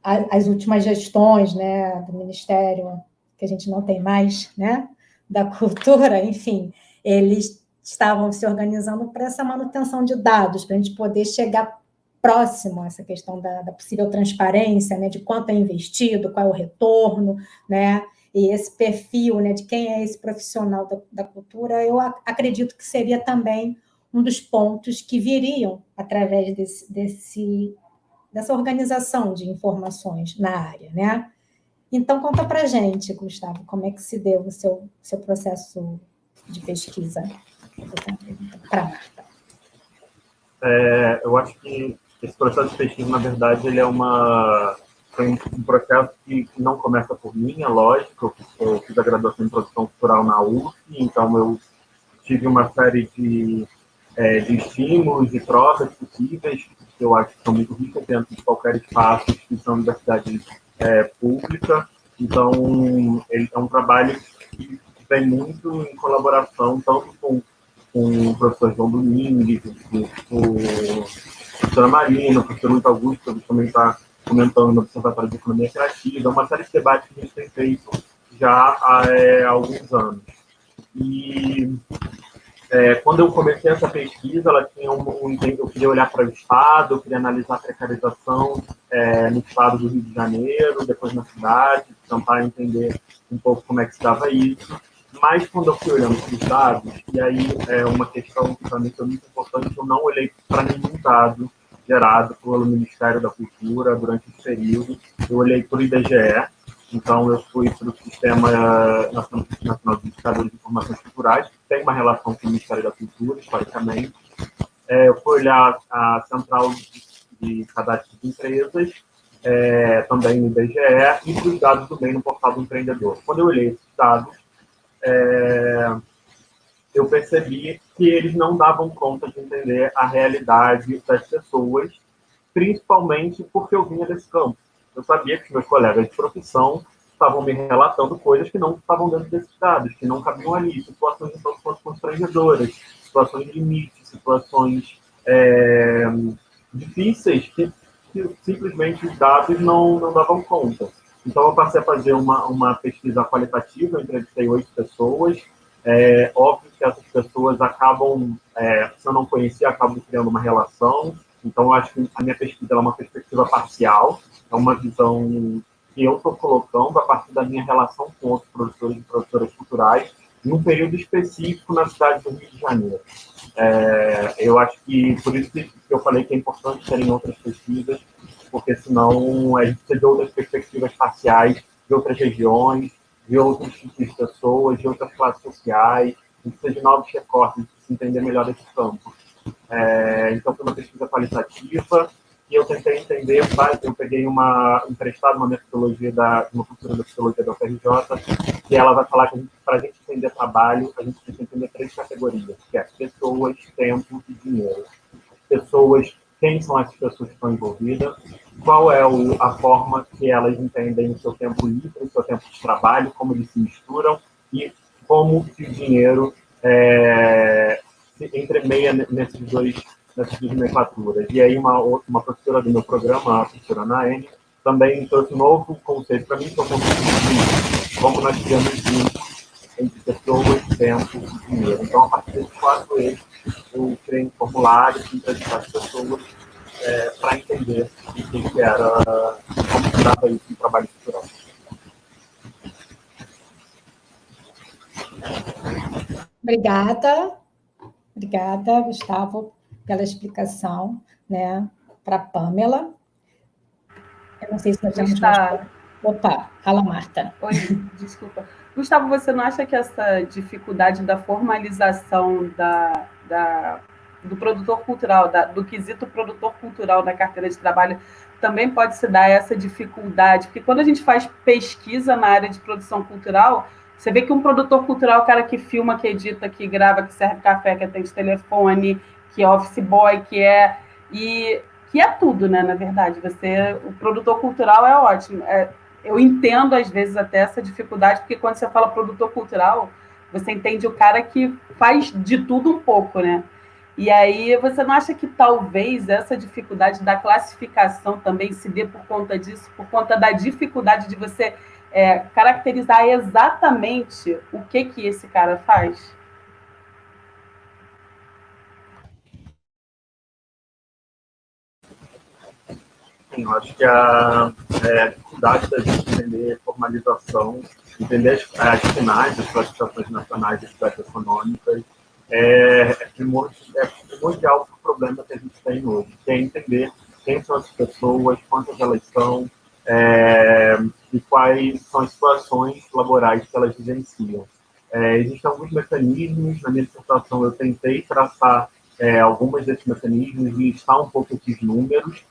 As últimas gestões, né, do Ministério, que a gente não tem mais, né? Da cultura, enfim, eles estavam se organizando para essa manutenção de dados, para a gente poder chegar próximo a essa questão da possível transparência, né, de quanto é investido, qual é o retorno, né, e esse perfil, né, de quem é esse profissional da cultura, eu acredito que seria também um dos pontos que viriam através dessa organização de informações na área, né? Então, conta para a gente, Gustavo, como é que se deu o seu processo de pesquisa? Para Marta. Eu acho que esse processo de pesquisa, na verdade, ele foi um processo que não começa por mim, é lógico. Eu fiz a graduação em produção cultural na UF, então eu tive uma série de estímulos e trocas possíveis, que eu acho que são muito ricas dentro de qualquer espaço, instituição, universidade pública. Então, ele é um trabalho que vem muito em colaboração, tanto com o professor João Domingues, com a professora Marina, o professor Luiz Augusto, que também está comentando no Observatório de Economia Criativa, uma série de debates que a gente tem feito já há alguns anos. E Quando eu comecei essa pesquisa, ela tinha eu queria olhar para o Estado, eu queria analisar a precarização no Estado do Rio de Janeiro, depois na cidade, tentar entender um pouco como é que se dava isso. Mas quando eu fui olhando para os dados, e aí é uma questão que para mim foi muito importante, eu não olhei para nenhum dado gerado pelo Ministério da Cultura durante esse período, eu olhei para o IBGE, então eu fui para o Sistema Nacional de Indicadores de Informações Culturais, que tem uma relação com o Ministério da Cultura, historicamente. Eu fui olhar a Central de Cadastro de Empresas, também no IBGE, e para os dados do MEI no Portal do Empreendedor. Quando eu olhei esses dados, eu percebi que eles não davam conta de entender a realidade das pessoas, principalmente porque eu vinha desse campo. Eu sabia que meus colegas de profissão estavam me relatando coisas que não estavam dentro desses dados, que não cabiam ali, situações de produções constrangedoras, situações de limite, situações difíceis que simplesmente os dados não davam conta. Então, eu passei a fazer uma pesquisa qualitativa, eu entrevistei 8 pessoas. Óbvio que essas pessoas acabam, se eu não conhecia, acabam criando uma relação. Então, eu acho que a minha pesquisa é uma perspectiva parcial, é uma visão que eu estou colocando a partir da minha relação com outros produtores e produtoras culturais, num período específico na cidade do Rio de Janeiro. Eu acho que, por isso que eu falei que é importante terem outras pesquisas, porque senão a gente precisa de outras perspectivas parciais, de outras regiões, de outros tipos de pessoas, de outras classes sociais, a gente precisa de novos recortes, de entender melhor esse campo. Então, foi uma pesquisa qualitativa, e eu tentei entender, eu peguei emprestado uma metodologia uma cultura da psicologia da UFRJ, e ela vai falar que para a gente entender trabalho, a gente precisa entender 3 categorias, que é pessoas, tempo e dinheiro. Pessoas, quem são essas pessoas que estão envolvidas, qual é a forma que elas entendem o seu tempo livre, o seu tempo de trabalho, como eles se misturam, e como que o dinheiro se entremeia nessas duas nomenclaturas. E aí uma professora do meu programa, a professora Naene, também trouxe um novo conceito para mim, que é o conceito de como nós criamos juntos entre pessoas, tempo e dinheiro. Então, a partir desses 4 eixos, eu criei um formulário que entrevistar as pessoas para entender o que era, como se dava isso no trabalho cultural. Obrigada, Gustavo, pela explicação, né, para a Pamela. Eu não sei se nós temos mais... Opa, fala, Marta. Oi, desculpa. Gustavo, você não acha que essa dificuldade da formalização do produtor cultural, do quesito produtor cultural na carteira de trabalho, também pode se dar essa dificuldade? Porque quando a gente faz pesquisa na área de produção cultural, você vê que um produtor cultural é o cara que filma, que edita, que grava, que serve café, que atende telefone, que é office boy, que é tudo, né? Na verdade, o produtor cultural é ótimo. Eu entendo, às vezes, até essa dificuldade, porque quando você fala produtor cultural, você entende o cara que faz de tudo um pouco, né? E aí, você não acha que talvez essa dificuldade da classificação também se dê por conta disso, por conta da dificuldade de você caracterizar exatamente o que esse cara faz? Sim, eu acho que a dificuldade da gente entender formalização, entender as finais, as classificações nacionais de espécies econômicas, é primordial para o problema que a gente tem hoje, que é entender quem são as pessoas, quantas elas são, e quais são as situações laborais que elas vivenciam. Existem alguns mecanismos, na minha dissertação eu tentei traçar alguns desses mecanismos e listar um pouco esses números,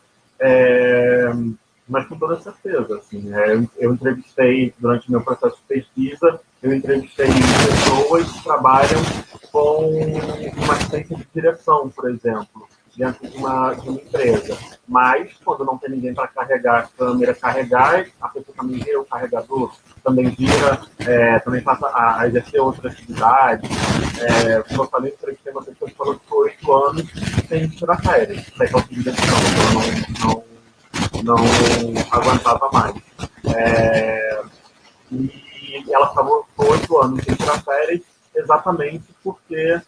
mas com toda certeza. Assim, eu entrevistei, durante o meu processo de pesquisa, eu entrevistei pessoas que trabalham com uma assistência de direção, por exemplo, dentro de uma empresa. Mas, quando não tem ninguém para carregar a câmera, a pessoa também vira o carregador, também também passa a exercer outra atividade. Como eu falei, entrevistei uma pessoa que falou que por 8 anos sem tirar férias, daí ela pediu demissão, ela não aguentava mais. E ela ficou 8 anos sem tirar férias, exatamente porque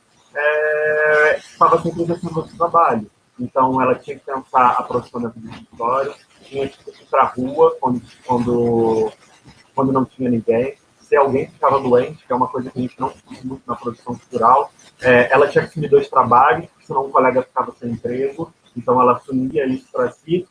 estava sem projeção de trabalho. Então, ela tinha que pensar a profissão dentro do escritório, tinha que ir para a rua quando não tinha ninguém. Se alguém ficava doente, que é uma coisa que a gente não faz muito na produção cultural, ela tinha que assumir 2 trabalhos, senão um colega ficava sem emprego. Então, ela assumia isso para si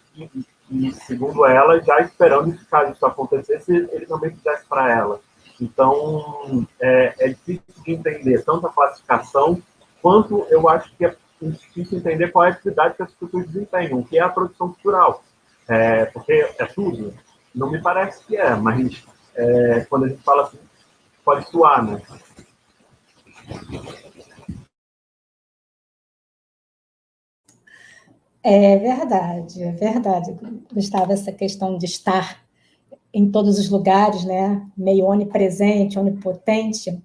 e, segundo ela, já esperando que, caso isso acontecesse, ele também fizesse para ela. Então, é difícil de entender tanto a classificação, quanto eu acho que é difícil entender qual é a atividade que as pessoas desempenham, que é a produção cultural. Porque é tudo? Não me parece que mas quando a gente fala assim, pode soar, né? É verdade, Gustavo, essa questão de estar em todos os lugares, né? Meio onipresente, onipotente.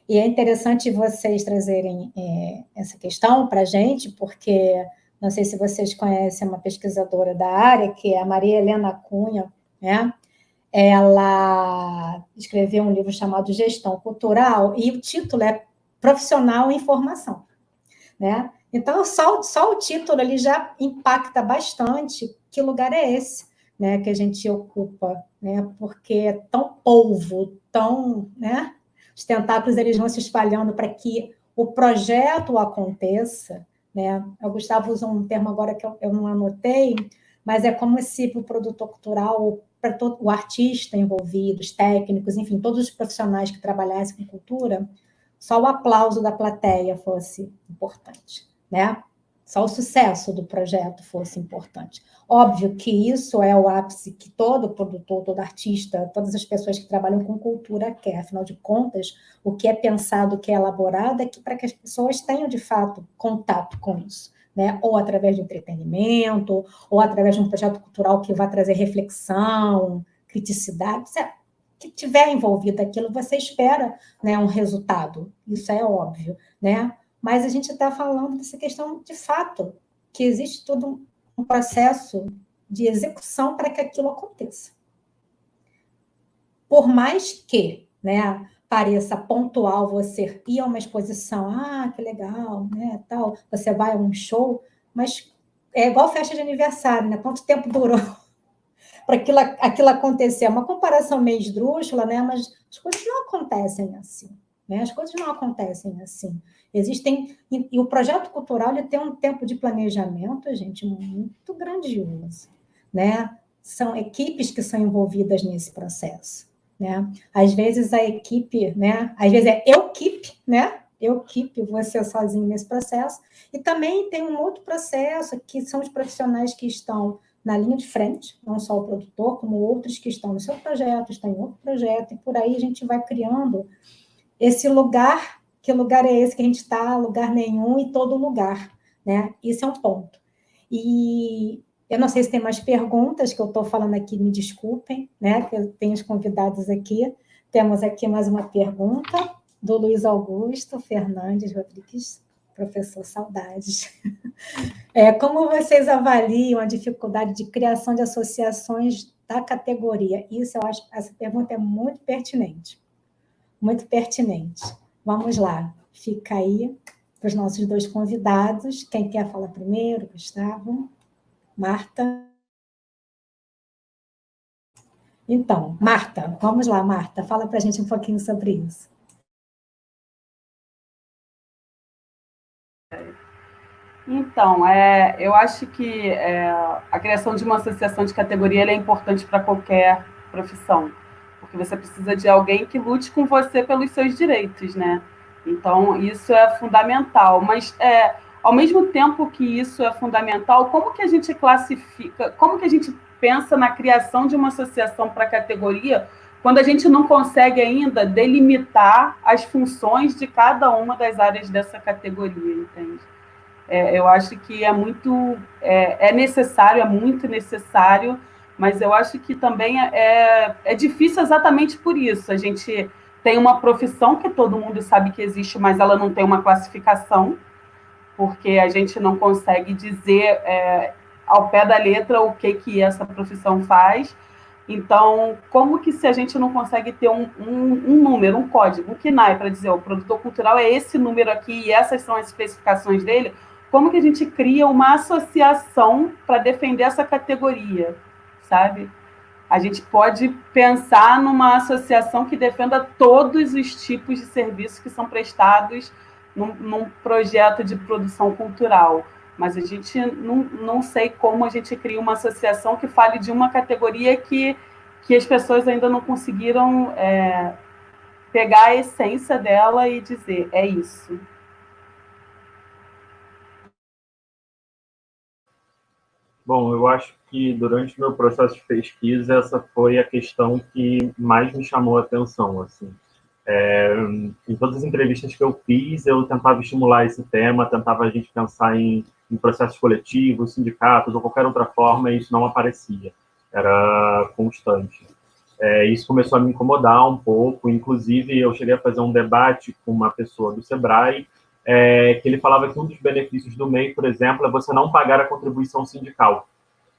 E é interessante vocês trazerem essa questão para a gente, porque não sei se vocês conhecem uma pesquisadora da área, que é a Maria Helena Cunha, né? Ela escreveu um livro chamado Gestão Cultural, e o título é Profissional em Formação, né? Então, só o título ali já impacta bastante que lugar é esse, né, que a gente ocupa, né, porque é tão polvo, tão, né, os tentáculos eles vão se espalhando para que o projeto aconteça, né? O Gustavo usa um termo agora que eu não anotei, mas é como se o produtor cultural, para todo o artista envolvido, os técnicos, enfim, todos os profissionais que trabalhassem com cultura, só o aplauso da plateia fosse importante, né? Só o sucesso do projeto fosse importante. Óbvio que isso é o ápice que todo produtor, todo artista, todas as pessoas que trabalham com cultura quer. Afinal de contas, o que é pensado, o que é elaborado é para que as pessoas tenham, de fato, contato com isso, né? Ou através de entretenimento, ou através de um projeto cultural que vai trazer reflexão, criticidade, que tiver envolvido aquilo, você espera, né, um resultado. Isso é óbvio, né? Mas a gente está falando dessa questão de fato, que existe todo um processo de execução para que aquilo aconteça. Por mais que, né, pareça pontual você ir a uma exposição, que legal, né, tal, você vai a um show, mas é igual festa de aniversário, né? Quanto tempo durou para aquilo acontecer? É uma comparação meio esdrúxula, né? Mas as coisas não acontecem assim. Né? As coisas não acontecem assim. Existem... E o projeto cultural ele tem um tempo de planejamento, gente, muito grandioso. Né? São equipes que são envolvidas nesse processo. Né? Às vezes a equipe, né? Às vezes é eu-equipe, né? Eu-equipe, você sozinho nesse processo. E também tem um outro processo, que são os profissionais que estão na linha de frente, não só o produtor, como outros que estão no seu projeto, estão em outro projeto, e por aí a gente vai criando esse lugar. Que lugar é esse que a gente está? Lugar nenhum e todo lugar, né? Isso é um ponto. E eu não sei se tem mais perguntas que eu estou falando aqui, me desculpem, né? Que eu tenho os convidados aqui. Temos aqui mais uma pergunta do Luiz Augusto Fernandes Rodrigues, professor, saudades. Como vocês avaliam a dificuldade de criação de associações da categoria? Isso, eu acho, essa pergunta é muito pertinente. Muito pertinente. Vamos lá. Fica aí para os nossos 2 convidados. Quem quer falar primeiro? Gustavo? Marta? Então, Marta, vamos lá, Marta. Fala para a gente um pouquinho sobre isso. Então, eu acho que a criação de uma associação de categoria é importante para qualquer profissão, porque você precisa de alguém que lute com você pelos seus direitos, né? Então, isso é fundamental. Mas, ao mesmo tempo que isso é fundamental, como que a gente classifica, como que a gente pensa na criação de uma associação para categoria quando a gente não consegue ainda delimitar as funções de cada uma das áreas dessa categoria, entende? Eu acho que é muito necessário, é muito necessário, mas eu acho que também é difícil exatamente por isso. A gente tem uma profissão que todo mundo sabe que existe, mas ela não tem uma classificação, porque a gente não consegue dizer ao pé da letra o que essa profissão faz. Então, como que se a gente não consegue ter um número, um código, um KNAI, para dizer, o produtor cultural é esse número aqui e essas são as especificações dele, como que a gente cria uma associação para defender essa categoria, sabe? A gente pode pensar numa associação que defenda todos os tipos de serviços que são prestados num projeto de produção cultural. Mas a gente não sei como a gente cria uma associação que fale de uma categoria que as pessoas ainda não conseguiram pegar a essência dela e dizer, é isso. Bom, eu acho que durante o meu processo de pesquisa, essa foi a questão que mais me chamou a atenção, assim. Em todas as entrevistas que eu fiz, eu tentava estimular esse tema, tentava a gente pensar em processos coletivos, sindicatos ou qualquer outra forma, e isso não aparecia. Era constante. Isso começou a me incomodar um pouco, inclusive eu cheguei a fazer um debate com uma pessoa do Sebrae, que ele falava que um dos benefícios do MEI, por exemplo, é você não pagar a contribuição sindical.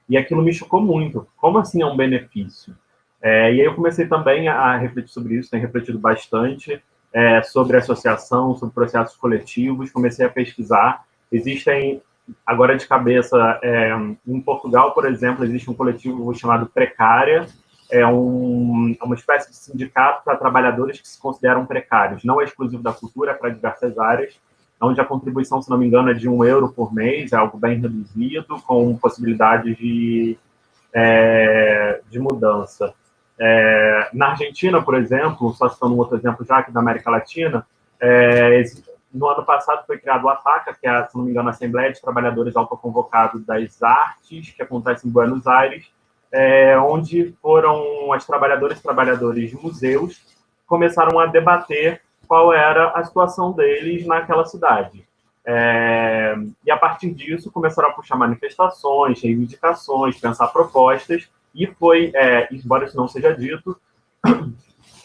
E aquilo me chocou muito. Como assim é um benefício? E aí eu comecei também a refletir sobre isso, tenho refletido bastante sobre associação, sobre processos coletivos, comecei a pesquisar. Existem, agora de cabeça, em Portugal, por exemplo, existe um coletivo chamado Precária, uma espécie de sindicato para trabalhadores que se consideram precários. Não é exclusivo da cultura, é para diversas áreas, onde a contribuição, se não me engano, é de €1 por mês, é algo bem reduzido, com possibilidades de mudança. Na Argentina, por exemplo, só citando um outro exemplo já aqui da América Latina, no ano passado foi criado o APACA, que é, se não me engano, a Assembleia de Trabalhadores Autoconvocados das Artes, que acontece em Buenos Aires, onde foram as trabalhadoras e trabalhadores de museus começaram a debater qual era a situação deles naquela cidade. E a partir disso começaram a puxar manifestações, reivindicações, pensar propostas, e foi, embora isso não seja dito,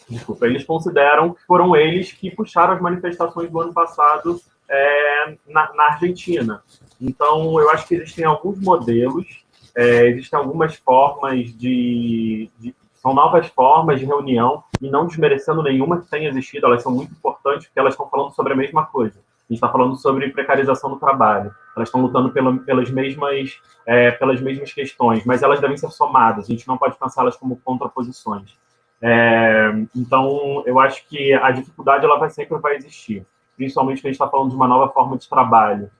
desculpa, eles consideram que foram eles que puxaram as manifestações do ano passado na Argentina. Então, eu acho que existem alguns modelos, existem algumas formas são novas formas de reunião, e não desmerecendo nenhuma que tenha existido, elas são muito importantes, porque elas estão falando sobre a mesma coisa. A gente está falando sobre precarização do trabalho, elas estão lutando pelas mesmas questões, mas elas devem ser somadas, a gente não pode pensá-las como contraposições. Então, eu acho que a dificuldade ela sempre vai existir, principalmente quando a gente está falando de uma nova forma de trabalho,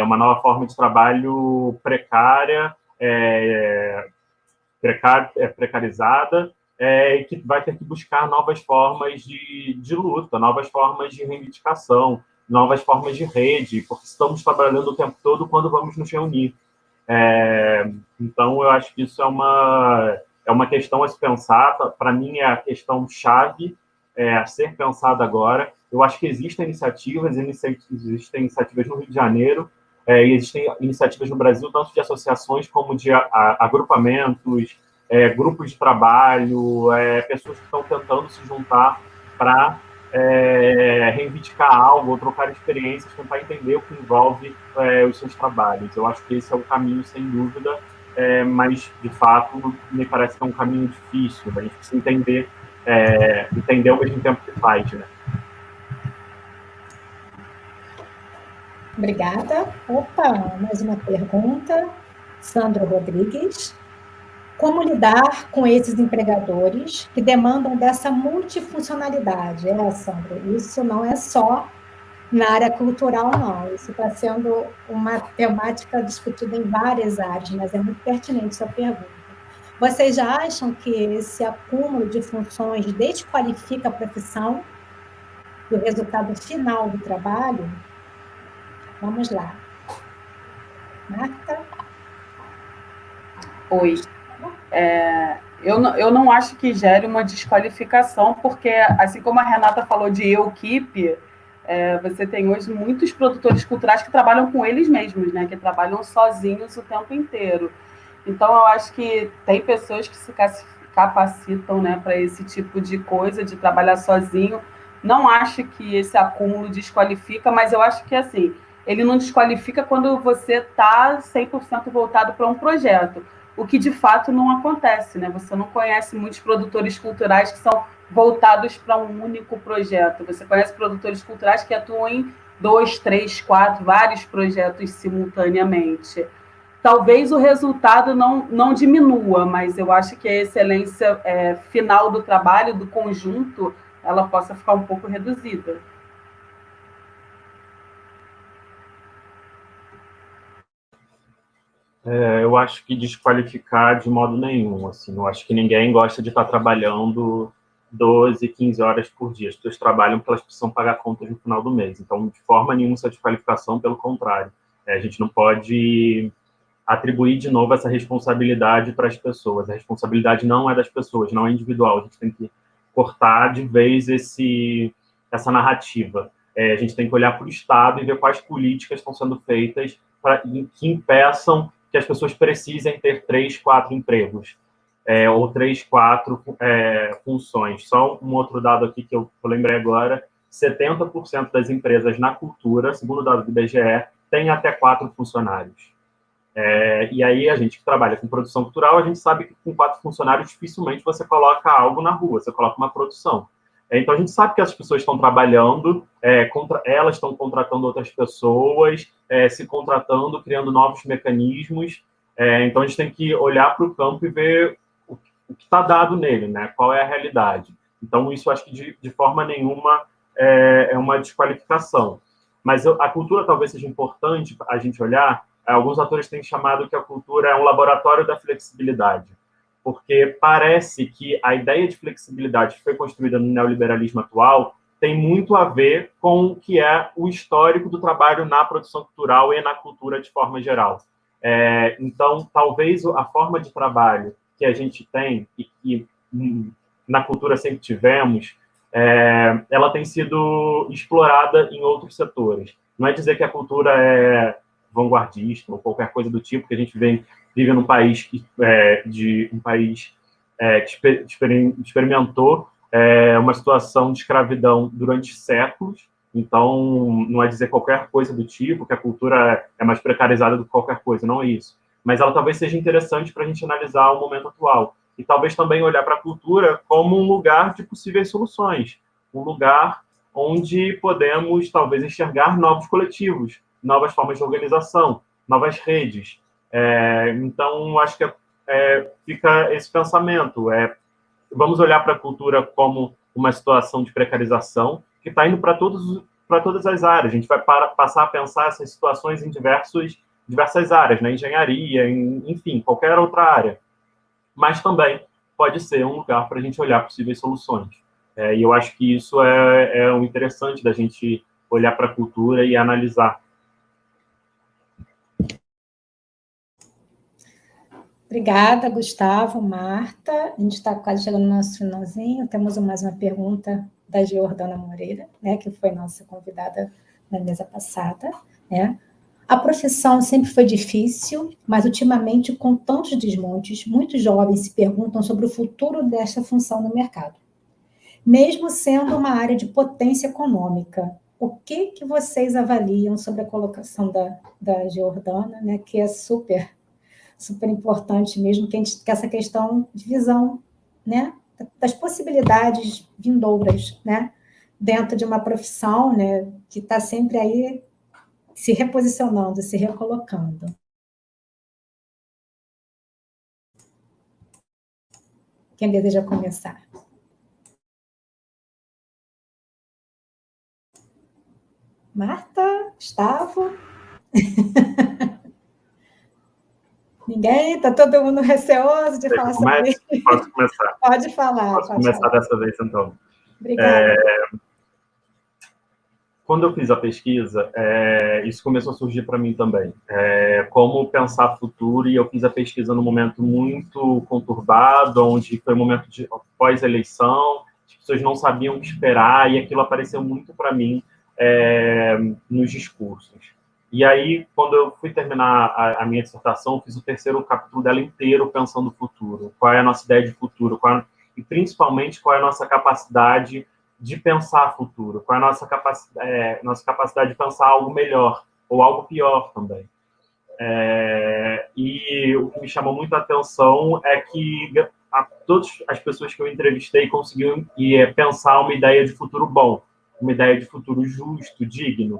uma nova forma de trabalho precária, precarizada, e que vai ter que buscar novas formas de luta, novas formas de reivindicação, novas formas de rede, porque estamos trabalhando o tempo todo quando vamos nos reunir. Então, eu acho que isso é uma questão a se pensar. Para mim, é a questão-chave a ser pensada agora. Eu acho que existem iniciativas no Rio de Janeiro, e existem iniciativas no Brasil, tanto de associações como de agrupamentos, grupos de trabalho, pessoas que estão tentando se juntar para reivindicar algo, ou trocar experiências, tentar entender o que envolve os seus trabalhos. Eu acho que esse é o caminho, sem dúvida, mas, de fato, me parece que é um caminho difícil. A gente precisa entender ao mesmo tempo que faz, né? Obrigada. Opa, mais uma pergunta. Sandro Rodrigues. Como lidar com esses empregadores que demandam dessa multifuncionalidade? Sandro, isso não é só na área cultural, não. Isso está sendo uma temática discutida em várias áreas, mas é muito pertinente sua pergunta. Vocês já acham que esse acúmulo de funções desqualifica a profissão e o resultado final do trabalho? Vamos lá. Marta? Oi. Eu não acho que gere uma desqualificação, porque, assim como a Renata falou de equipe, você tem hoje muitos produtores culturais que trabalham com eles mesmos, né? Que trabalham sozinhos o tempo inteiro. Então, eu acho que tem pessoas que se capacitam, né, para esse tipo de coisa, de trabalhar sozinho. Não acho que esse acúmulo desqualifica, mas eu acho que, assim, ele não desqualifica quando você está 100% voltado para um projeto. o que de fato não acontece, né? Você não conhece muitos produtores culturais que são voltados para um único projeto. Você conhece produtores culturais que atuam em 2, 3, 4, vários projetos simultaneamente. Talvez o resultado não diminua, mas eu acho que a excelência final do trabalho, do conjunto, ela possa ficar um pouco reduzida. Eu acho que desqualificar de modo nenhum. Assim, eu acho que ninguém gosta de estar trabalhando 12, 15 horas por dia. As pessoas trabalham porque elas precisam pagar contas no final do mês. Então, de forma nenhuma, essa desqualificação, pelo contrário. A gente não pode atribuir de novo essa responsabilidade para as pessoas. A responsabilidade não é das pessoas, não é individual. A gente tem que cortar de vez essa narrativa. A gente tem que olhar para o Estado e ver quais políticas estão sendo feitas que impeçam que as pessoas precisem ter 3, 4 empregos, ou 3, 4 funções. Só um outro dado aqui que eu lembrei agora, 70% das empresas na cultura, segundo o dado do IBGE, tem até 4 funcionários. E aí a gente que trabalha com produção cultural, a gente sabe que com 4 funcionários dificilmente você coloca algo na rua, você coloca uma produção. Então a gente sabe que as pessoas estão trabalhando, elas estão contratando outras pessoas, se contratando, criando novos mecanismos. Então a gente tem que olhar para o campo e ver o que está dado nele, né? Qual é a realidade. Então isso acho que de forma nenhuma é uma desqualificação. Mas a cultura talvez seja importante a gente olhar. Alguns autores têm chamado que a cultura é um laboratório da flexibilidade, porque parece que a ideia de flexibilidade que foi construída no neoliberalismo atual tem muito a ver com o que é o histórico do trabalho na produção cultural e na cultura de forma geral. Então, talvez a forma de trabalho que a gente tem e que na cultura sempre tivemos, ela tem sido explorada em outros setores. Não é dizer que a cultura é vanguardista ou qualquer coisa do tipo, que a gente vive num país que experimentou uma situação de escravidão durante séculos. Então, não é dizer qualquer coisa do tipo, que a cultura é mais precarizada do que qualquer coisa, não é isso. Mas ela talvez seja interessante para a gente analisar o momento atual. E talvez também olhar para a cultura como um lugar de possíveis soluções, um lugar onde podemos, talvez, enxergar novos coletivos, novas formas de organização, novas redes. Então, acho que fica esse pensamento. Vamos olhar para a cultura como uma situação de precarização que está indo para todas as áreas. A gente vai passar a pensar essas situações em diversas áreas, na engenharia, enfim, qualquer outra área. Mas também pode ser um lugar para a gente olhar possíveis soluções. E eu acho que isso é o interessante da gente olhar para a cultura e analisar. Obrigada, Gustavo, Marta. A gente está quase chegando no nosso finalzinho. Temos mais uma pergunta da Giordana Moreira, né, que foi nossa convidada na mesa passada. Né? A profissão sempre foi difícil, mas ultimamente, com tantos desmontes, muitos jovens se perguntam sobre o futuro desta função no mercado. Mesmo sendo uma área de potência econômica, o que vocês avaliam sobre a colocação da Giordana, né, que é super importante mesmo, que essa questão de visão, né, das possibilidades vindouras, né, dentro de uma profissão, né, que está sempre aí se reposicionando, se recolocando. Quem deseja começar? Marta? Gustavo? Ninguém? Está todo mundo receoso de falar sobre isso? Posso começar? Pode falar. Posso começar dessa vez, então. Obrigada. Quando eu fiz a pesquisa, isso começou a surgir para mim também. Como pensar futuro, e eu fiz a pesquisa num momento muito conturbado, onde foi um momento de pós-eleição, as pessoas não sabiam o que esperar, e aquilo apareceu muito para mim nos discursos. E aí, quando eu fui terminar a minha dissertação, eu fiz o terceiro capítulo dela inteiro pensando no futuro. Qual é a nossa ideia de futuro? E, principalmente, qual é a nossa capacidade de pensar futuro? Qual é a nossa capacidade de pensar algo melhor ou algo pior também? E o que me chamou muita atenção é que todas as pessoas que eu entrevistei conseguiram pensar uma ideia de futuro bom, uma ideia de futuro justo, digno,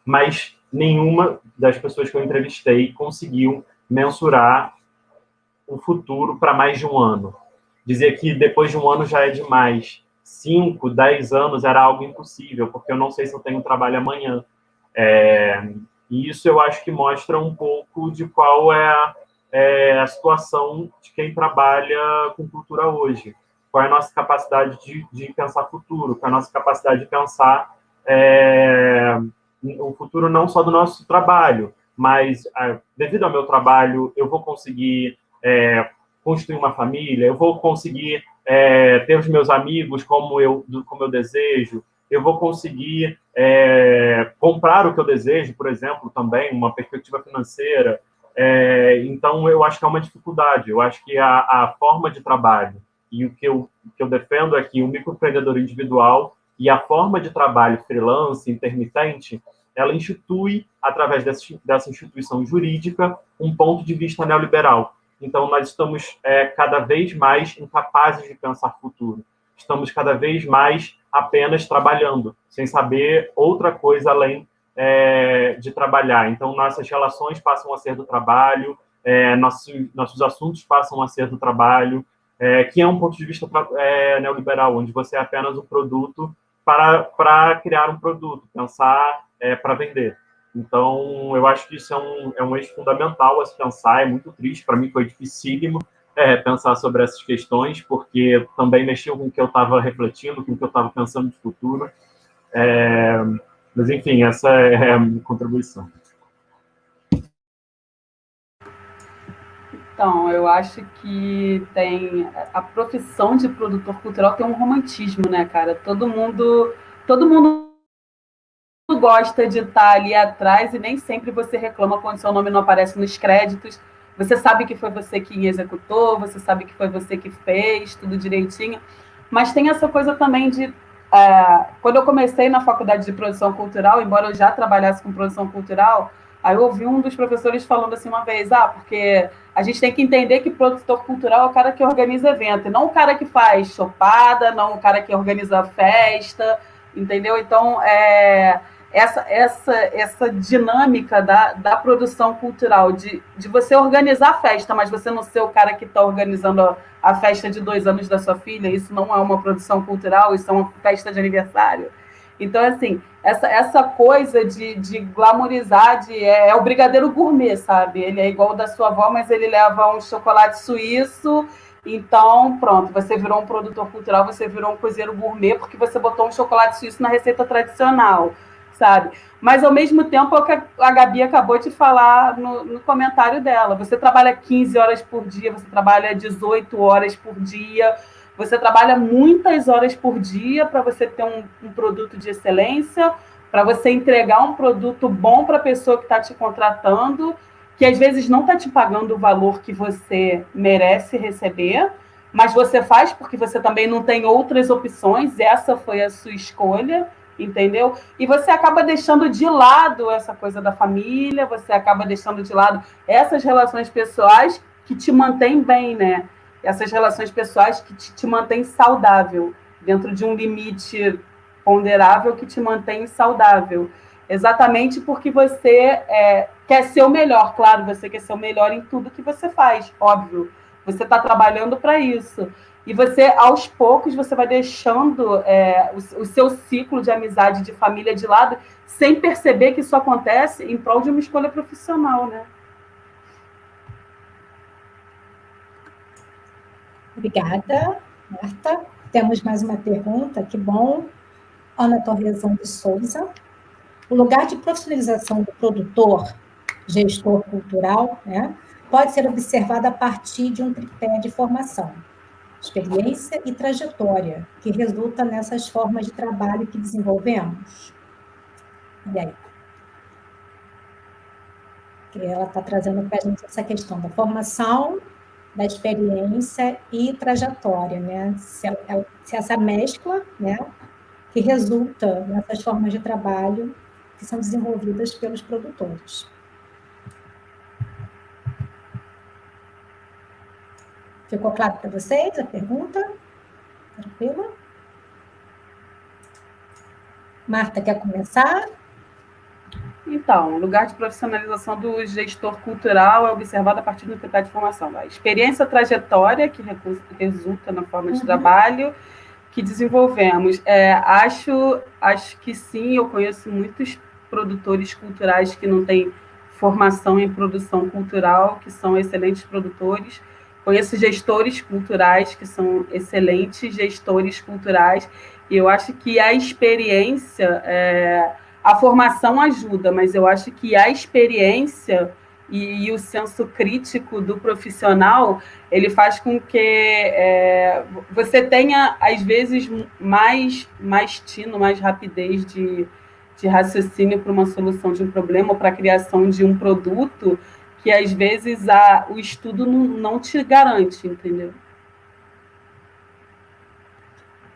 mas nenhuma das pessoas que eu entrevistei conseguiu mensurar o futuro para mais de um ano. Dizia que depois de um ano já é demais. 5, 10 anos era algo impossível, porque eu não sei se eu tenho trabalho amanhã. E isso eu acho que mostra um pouco de qual é a situação de quem trabalha com cultura hoje. Qual é a nossa capacidade de pensar futuro, qual é a nossa capacidade de pensar o futuro não só do nosso trabalho, mas devido ao meu trabalho eu vou conseguir construir uma família, eu vou conseguir ter os meus amigos como eu desejo, eu vou conseguir comprar o que eu desejo, por exemplo, também, uma perspectiva financeira. Então, eu acho que é uma dificuldade. Eu acho que a forma de trabalho e o que eu defendo é que o microempreendedor individual e a forma de trabalho freelance, intermitente, ela institui, através dessa instituição jurídica, um ponto de vista neoliberal. Então, nós estamos cada vez mais incapazes de pensar futuro. Estamos cada vez mais apenas trabalhando, sem saber outra coisa além de trabalhar. Então, nossas relações passam a ser do trabalho, nossos assuntos passam a ser do trabalho, que é um ponto de vista neoliberal, onde você é apenas um produto para criar um produto, pensar para vender. Então, eu acho que isso é um eixo fundamental a se pensar, é muito triste, para mim foi dificílimo pensar sobre essas questões, porque também mexeu com o que eu estava refletindo, com o que eu estava pensando de futuro. Mas, enfim, essa é a minha contribuição. Então, eu acho que a profissão de produtor cultural tem um romantismo, né, cara? Todo mundo gosta de estar ali atrás e nem sempre você reclama quando seu nome não aparece nos créditos. Você sabe que foi você que executou, você sabe que foi você que fez, tudo direitinho. Mas tem essa coisa também de... quando eu comecei na faculdade de produção cultural, embora eu já trabalhasse com produção cultural, aí eu ouvi um dos professores falando assim uma vez, porque a gente tem que entender que produtor cultural é o cara que organiza evento, e não o cara que faz chopada, não o cara que organiza festa, entendeu? Então, essa dinâmica da produção cultural, de você organizar a festa, mas você não ser o cara que está organizando a festa de 2 anos da sua filha, isso não é uma produção cultural, isso é uma festa de aniversário. Então, assim, essa coisa de glamourizar, é o brigadeiro gourmet, sabe? Ele é igual o da sua avó, mas ele leva um chocolate suíço. Então, pronto, você virou um produtor cultural, você virou um cozinheiro gourmet porque você botou um chocolate suíço na receita tradicional, sabe? Mas, ao mesmo tempo, é o que a Gabi acabou de falar no comentário dela. Você trabalha 15 horas por dia, você trabalha 18 horas por dia, você trabalha muitas horas por dia para você ter um produto de excelência, para você entregar um produto bom para a pessoa que está te contratando, que às vezes não está te pagando o valor que você merece receber, mas você faz porque você também não tem outras opções, essa foi a sua escolha, entendeu? E você acaba deixando de lado essa coisa da família, você acaba deixando de lado essas relações pessoais que te mantêm bem, né? Essas relações pessoais que te mantêm saudável, dentro de um limite ponderável que te mantém saudável. Exatamente porque você quer ser o melhor. Claro, você quer ser o melhor em tudo que você faz, óbvio. Você está trabalhando para isso. E você, aos poucos, você vai deixando o seu ciclo de amizade, de família de lado, sem perceber que isso acontece em prol de uma escolha profissional, né? Obrigada, Marta. Temos mais uma pergunta, que bom. Ana Torresão de Souza. O lugar de profissionalização do produtor, gestor cultural, né, pode ser observado a partir de um tripé de formação, experiência e trajetória, que resulta nessas formas de trabalho que desenvolvemos. E aí? Ela está trazendo para a gente essa questão da formação, da experiência e trajetória, né? Se essa mescla, né, que resulta nessas formas de trabalho que são desenvolvidas pelos produtores. Ficou claro para vocês a pergunta? Tranquilo? Marta, quer começar? Então, o lugar de profissionalização do gestor cultural é observado a partir do critério de formação. A experiência, trajetória, que resulta na forma de trabalho que desenvolvemos. Acho que sim, eu conheço muitos produtores culturais que não têm formação em produção cultural, que são excelentes produtores. Conheço gestores culturais que são excelentes gestores culturais, e eu acho que a experiência, a formação ajuda, mas eu acho que a experiência e o senso crítico do profissional, ele faz com que você tenha, às vezes, mais tino, mais rapidez de raciocínio para uma solução de um problema ou para a criação de um produto que, às vezes, o estudo não te garante, entendeu?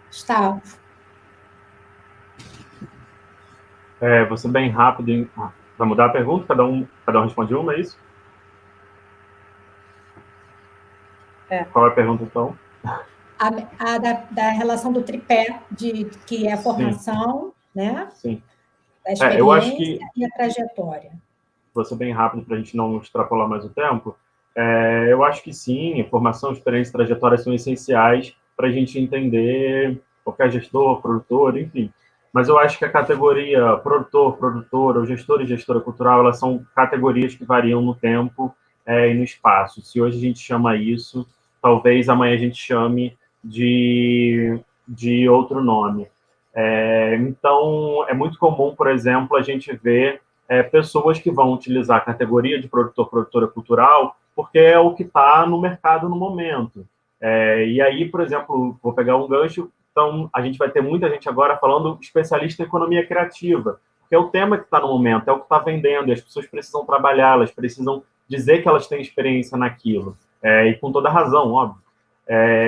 Gustavo. Vou ser bem rápido. Vai mudar a pergunta? Cada um responde uma, é isso? Qual é a pergunta, então? A da relação do tripé, que é a formação, né? Sim. A experiência eu acho que... e a trajetória. Vou ser bem rápido para a gente não extrapolar mais o tempo. Eu acho que sim, formação, experiência e trajetória são essenciais para a gente entender qualquer gestor, produtor, enfim. Mas eu acho que a categoria produtor, produtora, ou gestor e gestora cultural, elas são categorias que variam no tempo e no espaço. Se hoje a gente chama isso, talvez amanhã a gente chame de outro nome. Então, é muito comum, por exemplo, a gente ver pessoas que vão utilizar a categoria de produtor, produtora cultural, porque é o que está no mercado no momento. E aí, por exemplo, vou pegar um gancho, então a gente vai ter muita gente agora falando especialista em economia criativa, que é o tema que está no momento, é o que está vendendo, e as pessoas precisam trabalhar, elas precisam dizer que elas têm experiência naquilo, e com toda razão, óbvio.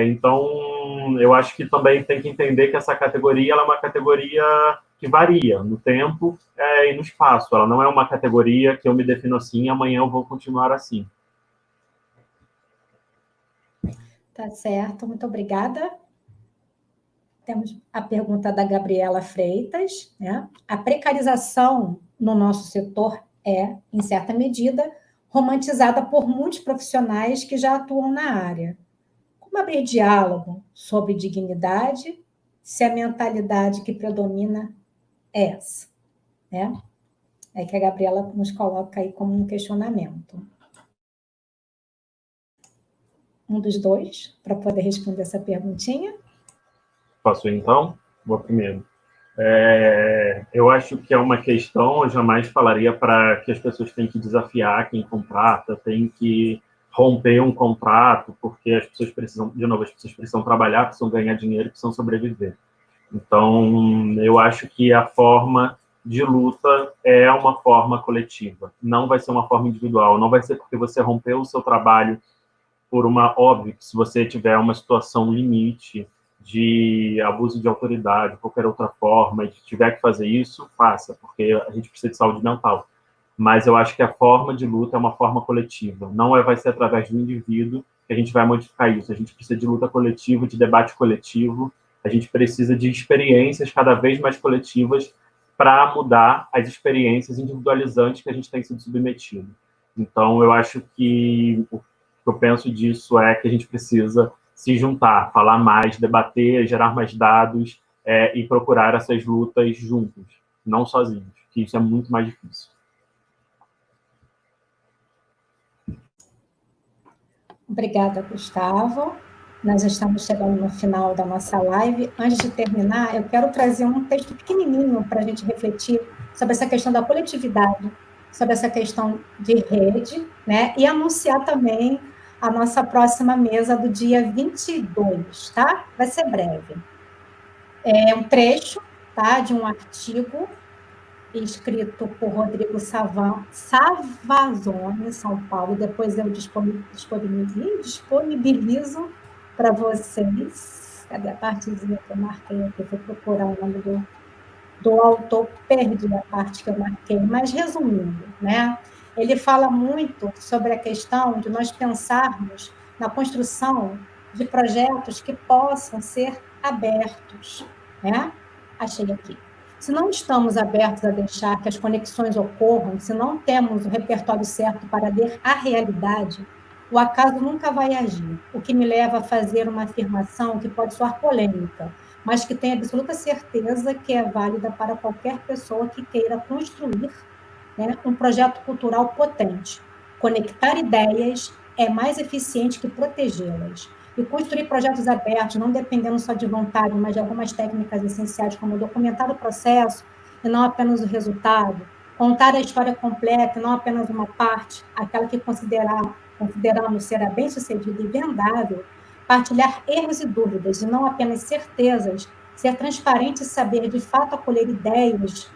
Então, eu acho que também tem que entender que essa categoria ela é uma categoria que varia no tempo e no espaço. Ela não é uma categoria que eu me defino assim e amanhã eu vou continuar assim. Tá certo, muito obrigada. Temos a pergunta da Gabriela Freitas, né? A precarização no nosso setor é, em certa medida, romantizada por muitos profissionais que já atuam na área. Como abrir diálogo sobre dignidade se a mentalidade que predomina é essa? Né? É que a Gabriela nos coloca aí como um questionamento. Um dos dois, para poder responder essa perguntinha. Posso ir, então? Vou primeiro. Eu acho que é uma questão, eu jamais falaria para que as pessoas têm que desafiar quem contrata, tem que romper um contrato, porque as pessoas precisam trabalhar, precisam ganhar dinheiro, precisam sobreviver. Então, eu acho que a forma de luta é uma forma coletiva, não vai ser uma forma individual, não vai ser porque você rompeu o seu trabalho por óbvio que se você tiver uma situação limite de abuso de autoridade, qualquer outra forma, e tiver que fazer isso, faça, porque a gente precisa de saúde mental. Mas eu acho que a forma de luta é uma forma coletiva, não vai ser através do indivíduo que a gente vai modificar isso. A gente precisa de luta coletiva, de debate coletivo, a gente precisa de experiências cada vez mais coletivas para mudar as experiências individualizantes que a gente tem sido submetido. Então, eu acho que o que eu penso disso é que a gente precisa se juntar, falar mais, debater, gerar mais dados e procurar essas lutas juntos, não sozinhos, que isso é muito mais difícil. Obrigada, Gustavo. Nós estamos chegando no final da nossa live. Antes de terminar, eu quero trazer um texto pequenininho para a gente refletir sobre essa questão da coletividade, sobre essa questão de rede, né? E anunciar também a nossa próxima mesa do dia 22, tá? Vai ser breve. É um trecho, tá? De um artigo escrito por Rodrigo Savazone, São Paulo. Depois eu disponibilizo para vocês. Cadê a partezinha que eu marquei aqui? Vou procurar o nome do autor, perdi a parte que eu marquei, mas resumindo, né? Ele fala muito sobre a questão de nós pensarmos na construção de projetos que possam ser abertos, né? Achei aqui. Se não estamos abertos a deixar que as conexões ocorram, se não temos o repertório certo para ler a realidade, o acaso nunca vai agir, o que me leva a fazer uma afirmação que pode soar polêmica, mas que tenho absoluta certeza que é válida para qualquer pessoa que queira construir, né, um projeto cultural potente. Conectar ideias é mais eficiente que protegê-las. E construir projetos abertos, não dependendo só de vontade, mas de algumas técnicas essenciais, como documentar o processo e não apenas o resultado, contar a história completa e não apenas uma parte, aquela que consideramos ser a bem-sucedida e vendável, partilhar erros e dúvidas e não apenas certezas, ser transparente e saber de fato acolher ideias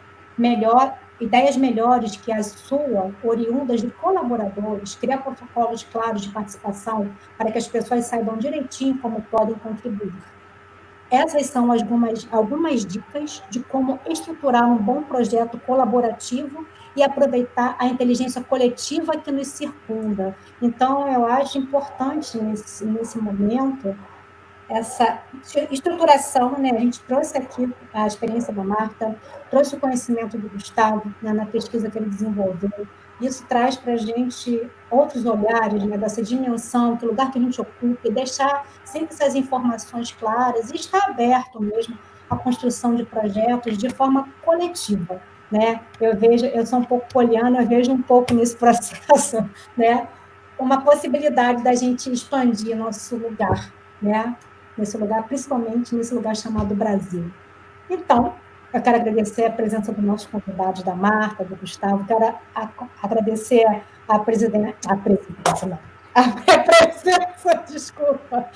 melhores que as suas, oriundas de colaboradores, criar protocolos claros de participação para que as pessoas saibam direitinho como podem contribuir. Essas são algumas dicas de como estruturar um bom projeto colaborativo e aproveitar a inteligência coletiva que nos circunda. Então, eu acho importante, nesse momento, essa estruturação, né? A gente trouxe aqui a experiência da Marta, trouxe o conhecimento do Gustavo, né, na pesquisa que ele desenvolveu. Isso traz para a gente outros olhares, né, dessa dimensão, que lugar que a gente ocupa, e deixar sempre essas informações claras e estar aberto mesmo à construção de projetos de forma coletiva. Né? Eu sou um pouco poliana, eu vejo um pouco nesse processo, né, uma possibilidade da gente expandir nosso lugar, né? Nesse lugar, principalmente nesse lugar chamado Brasil. Então, eu quero agradecer a presença dos nossos convidados, da Marta, do Gustavo, quero agradecer a presidência, não, a presença, desculpa,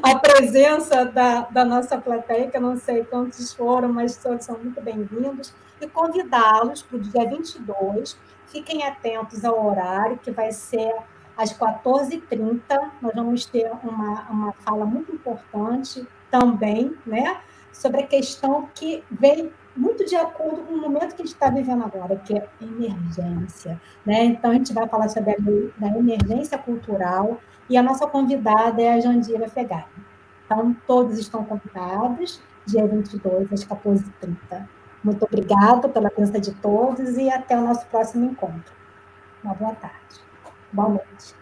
a presença da nossa plateia, que eu não sei quantos foram, mas todos são muito bem-vindos, e convidá-los para o dia 22, fiquem atentos ao horário, que vai ser às 14h30, nós vamos ter uma fala muito importante também, né, sobre a questão que vem muito de acordo com o momento que a gente está vivendo agora, que é emergência. Né? Então, a gente vai falar sobre a emergência cultural, e a nossa convidada é a Jandira Fegari. Então, todos estão convidados, dia 22, às 14h30. Muito obrigada pela presença de todos e até o nosso próximo encontro. Uma boa tarde. Boa noite.